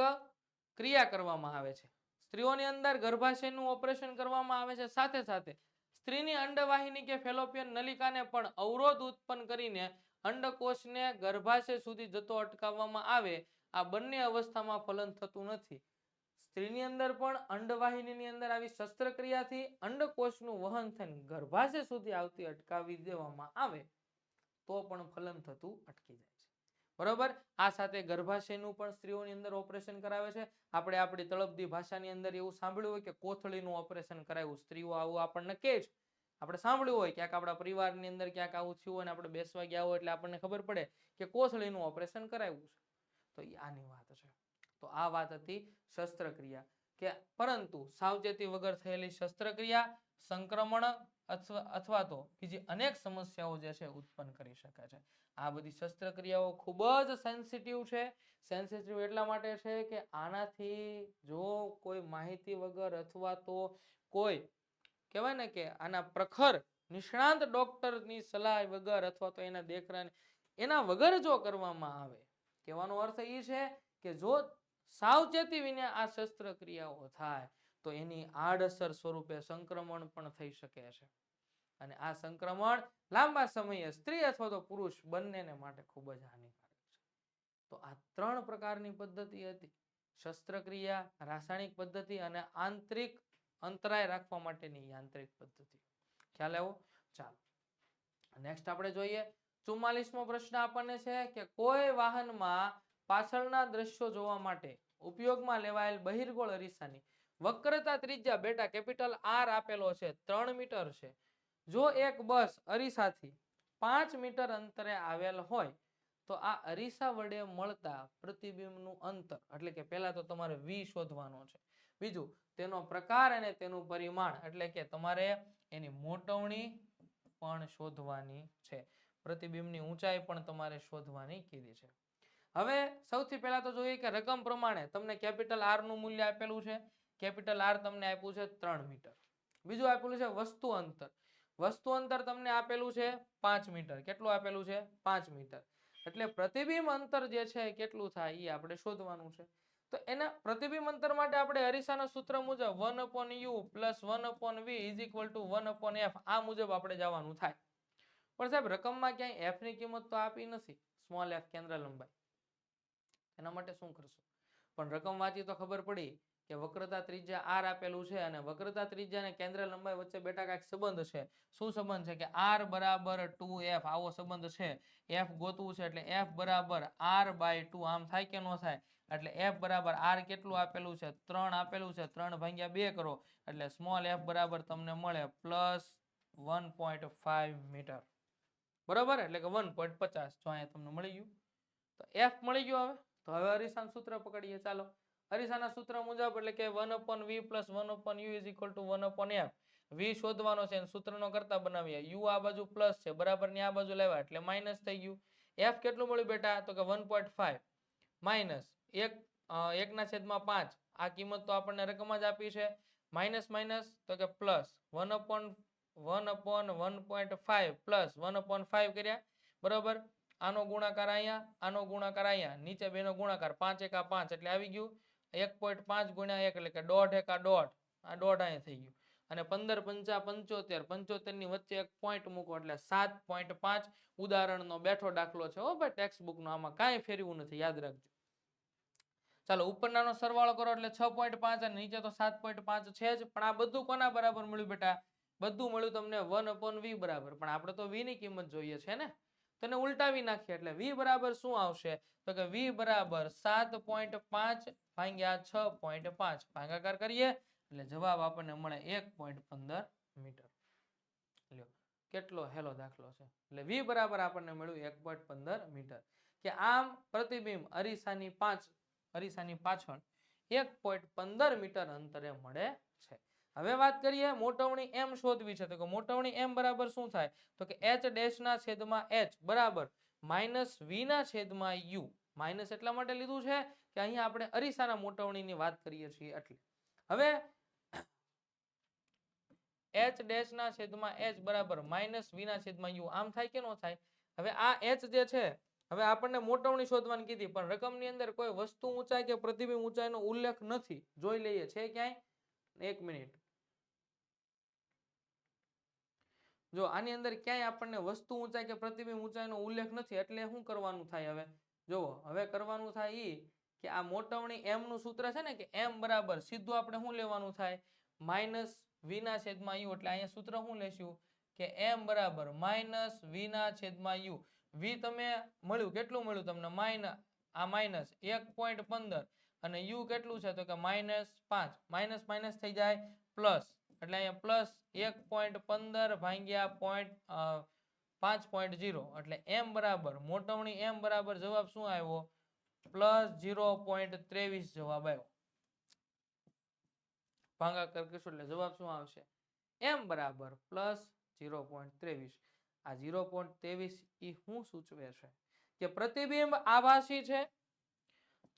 ક્રિયા કરવામાં આવે છે. સ્ત્રીઓની અંદર ગર્ભાશયનું ઓપરેશન કરવામાં આવે છે. સાથે સાથે સ્ત્રીની અંડવાહિની કે ફેલોપિયન નલિકાને પણ અવરોધ ઉત્પન્ન કરીને અંડકોષને ગર્ભાશય સુધી જતો અટકાવવામાં આવે. આ બંને અવસ્થામાં ફલન થતું નથી. સ્ત્રીની અંદર પણ અંડવાહિનીની અંદર આવી શસ્ત્રક્રિયાથી અંડકોષનું વહન થઈને ગર્ભાશય સુધી આવતી અટકાવી દેવામાં આવે તો પણ ફલન થતું અટકી જાય છે, બરોબર. આ સાથે ગર્ભાશયનું પણ સ્ત્રીઓની અંદર ઓપરેશન કરાવે છે. આપણે આપણી તળપદી ભાષાની અંદર એવું સાંભળ્યું હોય કે કોથળીનું ઓપરેશન કરાવ્યું. સ્ત્રીઓ આવું આપણને કહે છે, આપણે સાંભળ્યું હોય ક્યાંક આપણા પરિવારની અંદર ક્યાંક આવું થયું હોય ને આપણે બેસવા ગયા હોય એટલે આપણને ખબર પડે કે કોથળીનું ઓપરેશન કરાવ્યું છે. તો એ આની વાત છે. તો આ વાત હતી શસ્ત્રક્રિયા કે પરંતુ સાવચેતી વગર થયેલી શસ્ત્રક્રિયા સંક્રમણ અથવા તો બીજી અનેક સમસ્યાઓ જે છે ઉત્પન્ન કરી શકે છે. આ બધી શસ્ત્રક્રિયાઓ ખૂબ જ સેન્સિટિવ છે. સેન્સિટિવ એટલા માટે છે કે આનાથી જો કોઈ માહિતી વગર અથવા તો કોઈ કહેવાય ને કે આના પ્રખર નિષ્ણાંત ડોક્ટરની સલાહ વગર અથવા તો એના દેખરેખ એના વગર જો કરવામાં આવે, કહેવાનો અર્થ એ છે કે જો સાવચેતી વિના આ શસ્ત્રક્રિયાઓ થાય તો એની આડઅસર સ્વરૂપે સંક્રમણ પણ થઈ શકે છે અને આ સંક્રમણ લાંબા સમયે સ્ત્રી અથવા તો પુરુષ બંનેને માટે ખૂબ જ હાનિકારક છે. તો આ 3 પ્રકારની પદ્ધતિ હતી: શસ્ત્રક્રિયા, રાસાયણિક પદ્ધતિ અને આંતરિક અંતરાય રાખવા માટેની યાંત્રિક પદ્ધતિ. ખ્યાલ આવ્યો? ચાલો નેક્સ્ટ આપણે જોઈએ 44મો પ્રશ્ન આપણને છે કે કોઈ વાહનમાં પાછળના દ્રશ્યો જોવા માટે ઉપયોગમાં લેવાયેલ બહિર્ગોળ અરીસાની વક્રતા ત્રિજ્યા બેટા કેપિટલ R આપેલો છે 3 મીટર છે. જો એક બસ અરીસાથી 5 મીટર અંતરે આવેલ હોય તો આ અરીસા વડે મળતા પ્રતિબિંબનું અંતર, એટલે કે પહેલા તો તમારે V શોધવાનો છે. બીજું તેનો પ્રકાર અને તેનું પરિમાણ, એટલે કે તમારે એની મોટવણી પણ શોધવાની છે. પ્રતિબિંબની ઊંચાઈ પણ તમારે શોધવાની કીધી છે. હવે સૌથી પહેલા તો જોઈએ કે રકમ પ્રમાણે તમને કેપિટલ R નું મૂલ્ય આપેલું છે. કેપિટલ R તમને આપ્યું છે 3 મીટર. બીજું આપેલું છે વસ્તુ અંતર. વસ્તુ અંતર તમને આપેલું છે 5 મીટર. કેટલું આપેલું છે? 5 મીટર. એટલે પ્રતિબિંબ અંતર જે છે કેટલું થાય એ આપણે શોધવાનું છે. તો એના પ્રતિબિંબ અંતર માટે આપણે અરીસાના સૂત્ર મુજબ 1/u + 1/v = 1/f આ મુજબ આપણે જવાનું થાય. પણ સાહેબ રકમમાં ક્યાંય f ની કિંમત તો આપી નથી, સ્મોલ f કેન્દ્ર લંબાઈ. એના માટે શું કરશું? પણ રકમ વાંચી તો ખબર પડી કે વક્રતા ત્રિજ્યા r આપેલું છે અને વક્રતા ત્રિજ્યા અને કેન્દ્ર લંબાઈ વચ્ચે બેટા કાંઈક સંબંધ છે. શું સંબંધ છે? કે r = 2f આવો સંબંધ છે. f ગોતવું છે એટલે f = r/2 આમ થાય કે ન થાય? એટલે f = r કેટલું આપેલું છે? 3 આપેલું છે. 3/2 કરો એટલે સ્મોલ f બરાબર તમને મળે +1.5 મીટર. બરાબર, એટલે કે 1.50. જો અહીંયા તમને મળી ગયું તો f મળી ગયો. હવે તો હવે અરીસાનું સૂત્ર પકડીએ. ચાલો અરીસાના સૂત્ર મુજબ એટલે કે 1/v + 1/u = 1/f. v શોધવાનો છે, સૂત્રનો કરતા બનાવીએ. u આ બાજુ પ્લસ છે, બરાબર ની આ બાજુ લાવ્યા એટલે માઈનસ થઈ ગયું. f કેટલું મળ્યું બેટા? તો કે 1.5 માઈનસ 1/5. આ કિંમત તો આપણને રકમ જ આપી છે. માઈનસ માઈનસ તો કે પ્લસ 1/1.5 પ્લસ 1/5 કર્યા, બરાબર. આનો ગુણાકાર અહીંયા, આનો ગુણાકાર અહીંયા, નીચે બેનો ગુણાકાર 5 × 5 એટલે આવી ગયું 1.5 × 1 એટલે કે 1.5 × 1.5. આ 1.5 અહીંયા થઈ ગયું અને 15 × 5 = 75. 75 ની વચ્ચે એક પોઈન્ટ મૂકો એટલે 7.5. ઉદાહરણનો બેઠો દાખલો છે હો ભાઈ, ટેક્સ્ટ બુકનો, આમાં કાંઈ ફેરવું નથી, યાદ રાખજો. ચાલો ઉપરનાનો સરવાળો કરો એટલે 6.5 અને નીચે તો 7.5 છે જ. પણ આ બધું કોના બરાબર મળ્યું બેટા? બધું મળ્યું તમને 1/v બરાબર. પણ આપણે તો v ની કિંમત જોઈએ છે ને, તેને ઉલટાવી નાખીએ એટલે v બરાબર શું આવશે? તો કે v બરાબર 7.5 ભાગ્યા 6.5 ભાગાકાર કરીએ એટલે જવાબ આપણને મળે 1.15 મીટર. લ્યો કેટલો હેલો દાખલો છે. એટલે v બરાબર આપણને મળ્યું 1.15 મીટર. કે આમ પ્રતિબિંબ અરીસાની પાછળ 1.15 મીટર અંતરે મળે છે. હવે વાત કરીએ મોટવણી m શોધવી છે તો કે મોટવણી m બરાબર શું થાય તો કે h ડેશ ના છેદમાં h બરાબર માઇનસ v ના છેદમાં u માઇનસ એટલા માટે લીધું છે કે અહીંયા આપણે અરીસાના મોટવણીની વાત કરીએ છીએ એટલે હવે h ડેશ ના છેદમાં h બરાબર માઇનસ v ના છેદમાં u આમ થાય કે ન થાય હવે આ h જે છે હવે આપણને મોટવણી શોધવાની કીધી પણ રકમની અંદર કોઈ વસ્તુ ઊંચાઈ કે પ્રતિબિંબ ઊંચાઈનો ઉલ્લેખ નથી જોઈ લઈએ છે ક્યાંય એક મિનિટ જો આની અંદર ક્યાંય આપણને વસ્તુ ઊંચાઈ કે પ્રતિબિંબ ઊંચાઈનો ઉલ્લેખ નથી એટલે શું કરવાનું થાય હવે જુઓ હવે કરવાનું થાય ઈ કે આ મોટવણી m નું સૂત્ર છે ને કે m બરાબર સીધું આપણે શું લેવાનું થાય માઇનસ v ના છેદમાં u એટલે અહીંયા સૂત્ર શું લેશું કે m બરાબર માઇનસ v ના છેદમાં u v તમે મળ્યું કેટલું મળ્યું તમને માઇનસ 1.15 અને u કેટલું છે તો કે -5 માઇનસ માઇનસ થઈ જાય પ્લસ એટલે અહીંયા પ્લસ 1.15 ભાગ્યા 5.0 એટલે m બરાબર મોટવણી m બરાબર જવાબ શું આવ્યો પ્લસ 0.23 જવાબ આવ્યો ભાગાકાર કરશું એટલે જવાબ શું આવશે m બરાબર પ્લસ 0.23 આ 0.23 ઈ શું સૂચવે છે કે પ્રતિબિંબ આભાસી છે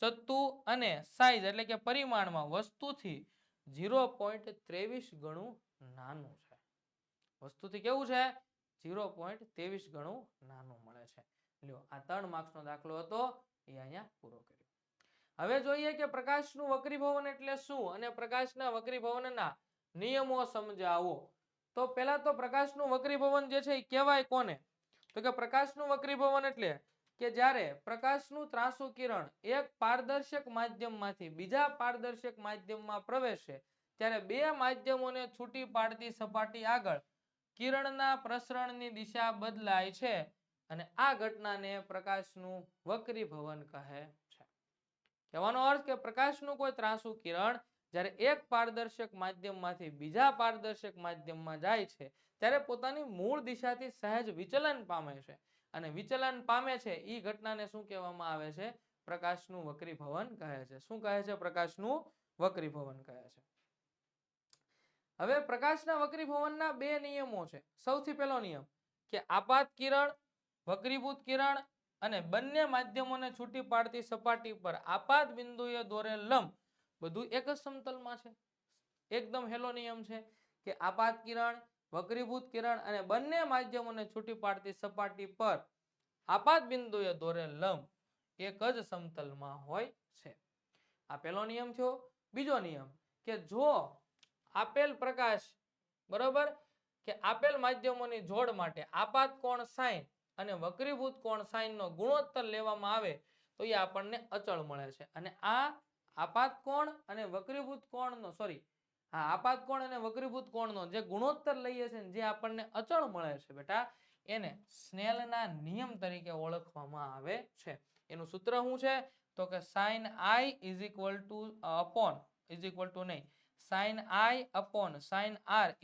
ચત્તુ અને સાઈઝ એટલે કે પરિમાણમાં વસ્તુથી 0.23 ગણું નાનું છે વસ્તુથી કેવું છે 0.23 ગણું નાનું મળે છે લ્યો આ 3 માર્ક્સનો દાખલો હતો એ અહીંયા પૂરો કર્યો હવે જોઈએ કે પ્રકાશનું વક્રીભવન એટલે શું અને પ્રકાશના વક્રીભવનના નિયમો સમજાવો તો પહેલા તો પ્રકાશનું વક્રીભવન જે છે એ કહેવાય કોને તો કે પ્રકાશનું વક્રીભવન એટલે કે જ્યારે પ્રકાશનું ત્રાંસુ કિરણ એક પારદર્શક માધ્યમમાંથી બીજા પારદર્શક માધ્યમમાં પ્રવેશે ત્યારે બે માધ્યમોને છૂટી પાડતી સપાટી આગળ કિરણના પ્રસરણની દિશા બદલાય છે અને આ ઘટનાને પ્રકાશનું વક્રીભવન કહે છે કહેવાનો અર્થ કે પ્રકાશનું કોઈ ત્રાંસુ કિરણ જ્યારે એક પારદર્શક માધ્યમમાંથી બીજા પારદર્શક માધ્યમમાં જાય છે ત્યારે પોતાની મૂળ દિશાથી સહેજ વિચલન પામે છે અને વિચલન પામે છે એ ઘટનાને શું કહેવામાં આવે છે પ્રકાશનું વક્રીભવન કહે છે શું કહે છે પ્રકાશનું વક્રીભવન કહે છે હવે પ્રકાશના વક્રીભવનના બે નિયમો છે સૌથી પહેલો નિયમ કે આપાત કિરણ વક્રીભૂત કિરણ અને બંને માધ્યમોને છૂટી પાડતી સપાટી પર આપાત બિંદુએ દોરેલ લંબ બધું એક જ સમતલમાં છે એકદમ હેલો નિયમ છે કે આપાત કિરણ વક્રીભૂત કિરણ અને બંને માધ્યમોને છૂટી પાડતી સપાટી પર આપાત બિંદુએ દોરેલ લંબ એક જ સમતલમાં હોય છે આ પહેલો નિયમ થયો બીજો નિયમ કે જો આપેલ પ્રકાશ બરોબર કે આપેલ માધ્યમોની જોડ માટે આપાત કોણ sin અને વક્રીભૂત કોણ sin નો ગુણોત્તર લેવામાં આવે તો એ આપણને અચળ મળે છે અને આ આપાત કોણ અને વક્રીભૂત કોણનો આપાત કોણ અને વક્રીભૂત કોણનો જે ગુણોત્તર લઈએ છે જે આપણને અચળ મળે છે બેટા એને સ્નેલના નિયમ તરીકે ઓળખવામાં આવે છે એનું સૂત્ર શું છે તો કે sin I નહીં sin I upon sin R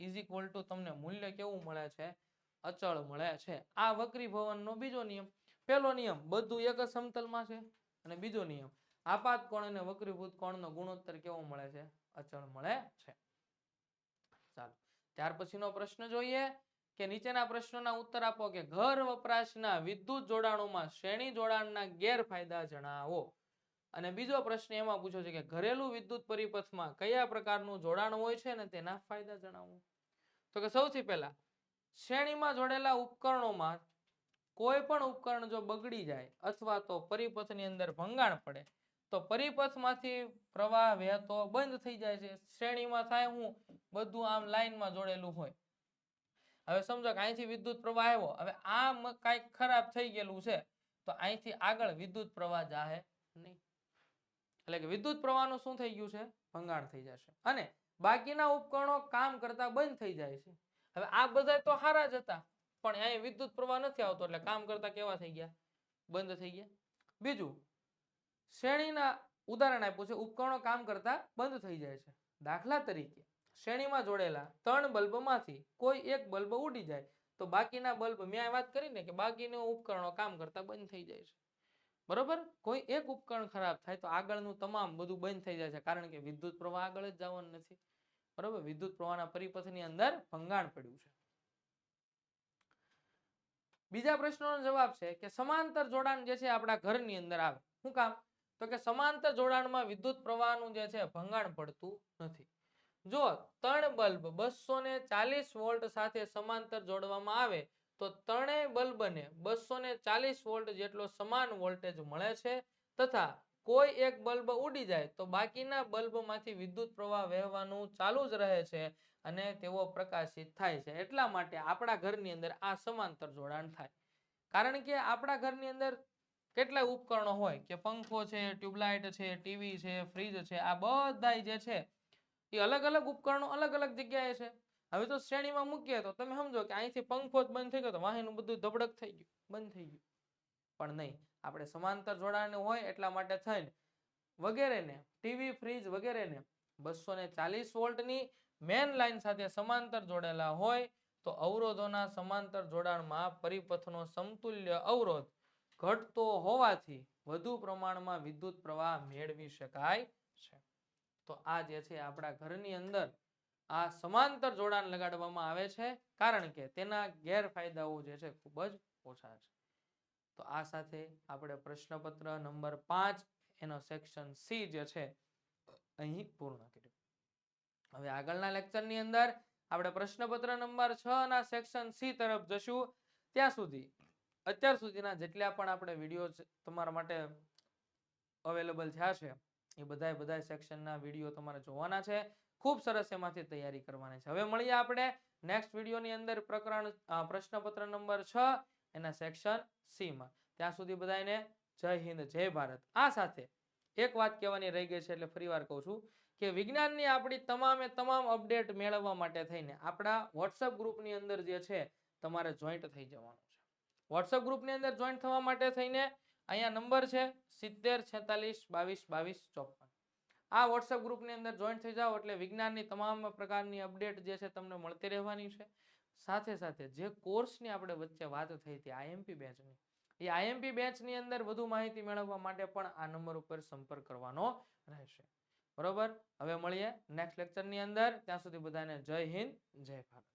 તમને મૂલ્ય કેવું મળે છે અચળ મળે છે આ વક્રીભવનનો બીજો નિયમ પહેલો નિયમ બધું એક જ સમતલમાં છે અને બીજો નિયમ આપાત કોણ અને વક્રીભૂત કોણનો ગુણોત્તર કેવો મળે છે અચળ મળે છે ચાલો ત્યાર પછીનો પ્રશ્ન જોઈએ કે નીચેના પ્રશ્નોના ઉત્તર આપો કે ઘર વપરાશના વિદ્યુત જોડાણોમાં શ્રેણી જોડાણના ગેરફાયદા જણાવો અને બીજો પ્રશ્ન એમાં પૂછ્યો છે કે ઘરેલું વિદ્યુત પરિપથમાં કયા પ્રકારનું જોડાણ હોય છે અને તેના ફાયદા જણાવો તો કે સૌથી પહેલા શ્રેણીમાં જોડેલા ઉપકરણોમાં કોઈ પણ ઉપકરણ જો બગડી જાય અથવા તો પરિપથની અંદર ભંગાણ પડે તો પરિપથમાંથી પ્રવાહ વહેતો બંધ થઈ જાય છે શ્રેણીમાં થાય હું બધું આમ લાઈનમાં જોડેલું હોય હવે સમજો કે અહીંથી વિદ્યુત પ્રવાહ આવ્યો હવે આમ કાંઈક ખરાબ થઈ ગયેલું છે તો અહીંથી આગળ વિદ્યુત પ્રવાહ જાહે નહીં એટલે કે વિદ્યુત પ્રવાહનું શું થઈ ગયું છે ભંગાણ થઈ જશે અને બાકીના ઉપકરણો કામ કરતા બંધ થઈ જાય છે હવે આ બધા તો સારા જ હતા પણ અહીં વિદ્યુત પ્રવાહ નથી આવતો એટલે કામ કરતા કેવા થઈ ગયા બંધ થઈ ગયા બીજું શ્રેણીના ઉદાહરણ આપ્યું છે ઉપકરણો કામ કરતા બંધ થઈ જાય છે દાખલા તરીકે શ્રેણીમાં જોડેલા 3 બલ્બમાંથી કોઈ એક બલ્બ ઉડી જાય તો બાકીના બલ્બ મેં વાત કરીને કે બાકીના ઉપકરણો કામ કરતા બંધ થઈ જાય છે બરોબર કોઈ એક ઉપકરણ ખરાબ થાય તો આગળનું તમામ બધું બંધ થઈ જાય છે કારણ કે વિદ્યુત પ્રવાહ આગળ જ જવાનું નથી બરોબર, વિદ્યુત પ્રવાહના પરિપથની અંદર ભંગાણ પડ્યું છે. બીજા પ્રશ્નનો જવાબ છે કે સમાંતર જોડાણ જે છે આપણા ઘરની અંદર આવે. શું કામ? તો કે સમાંતર જોડાણમાં વિદ્યુત પ્રવાહનું જે છે ભંગાણ પડતું નથી. જો 3 બલ્બ 240 વોલ્ટ સાથે સમાંતર જોડવામાં આવે તો ત્રણેય બલ્બને 240 વોલ્ટ જેટલો સમાન વોલ્ટેજ મળે છે તથા કોઈ એક બલ્બ ઉડી જાય તો બાકીના બલ્બમાંથી વિદ્યુત પ્રવાહ વહેવાનું ચાલુ જ રહે છે અને તેઓ પ્રકાશિત થાય છે. એટલા માટે આપણા ઘરની અંદર આ સમાંતર જોડાણ થાય. કારણ કે આપણા ઘરની અંદર કેટલા ઉપકરણો હોય કે પંખો છે, ટ્યુબલાઇટ છે, ટીવી છે, ફ્રીજ છે, આ બધા જે છે એ અલગ અલગ ઉપકરણો અલગ અલગ જગ્યાએ છે. હવે તો શ્રેણીમાં મૂકીએ તો તમે સમજો કે અહીંથી પંખો જ બંધ થઈ ગયો તો વાહીનું બધું ધબડક થઈ ગયું, બંધ થઈ ગયું. પણ નહીં, આપણે સમાંતર જોડાણ હોય એટલા માટે થઈને વગેરેને ટીવી, ફ્રીજ વગેરેને 240 વોલ્ટની મેન લાઈન સાથે સમાંતર જોડેલા હોય તો અવરોધોના સમાંતર જોડાણમાં પરિપથનો સમતુલ્ય અવરોધ ઘટતો હોવાથી વધુ પ્રમાણમાં વિદ્યુત પ્રવાહ મેળવી શકાય છે. તો આ જે છે આપણા ઘરની અંદર આ સમાંતર જોડાણ લગાડવામાં આવે છે કારણ કે તેના ગેરફાયદાઓ જે છે ખૂબ જ ઓછા છે. તો આ સાથે આપણે પ્રશ્નપત્ર નંબર 5 એનો સેક્શન સી જે છે અહીં પૂર્ણ કર્યું. હવે આગળના લેક્ચરની અંદર આપણે પ્રશ્નપત્ર નંબર 6 ના સેક્શન સી તરફ જશું. ત્યાં સુધી અત્યાર સુધીના જેટલા પણ આપણે વિડીયો તમારા માટે અવેલેબલ થયા છે એ બધા સેક્શનના વિડીયો તમારે જોવાના છે. ખૂબ સરસ એમાંથી તૈયારી કરવાની છે. હવે મળીએ આપણે નેક્સ્ટ વિડીયોની અંદર પ્રશ્નપત્ર નંબર 6 એના સેક્શન સી માં. ત્યાં સુધી બધાને જય હિન્દ, જય ભારત. આ સાથે એક વાત કહેવાની રહી ગઈ છે એટલે ફરીવાર કહું છું કે વિજ્ઞાનની આપણી તમામ અપડેટ મેળવવા માટે થઈને આપણા વોટ્સએપ ગ્રુપની અંદર જે છે તમારે જોઈન્ટ થઈ જવાનું છે. વોટ્સએપ ગ્રુપની અંદર જોઈન્ટ થવા માટે થઈને અહીંયા નંબર છે 70 46 22 22 54. આ વોટ્સએપ ગ્રુપની અંદર જોઈન્ટ થઈ જાઓ એટલે વિજ્ઞાનની તમામ પ્રકારની અપડેટ જે છે તમને મળતી રહેવાની છે. સાથે સાથે જે કોર્સની આપણે વચ્ચે વાત થઈ હતી આઈએમપી બેચની, એ આઈએમપી બેચની અંદર વધુ માહિતી મેળવવા માટે પણ આ નંબર ઉપર સંપર્ક કરવાનો રહેશે. બરોબર, હવે મળીએ નેક્સ્ટ લેક્ચરની અંદર. ત્યાં સુધી બધાને જય હિન્દ, જય ભારત.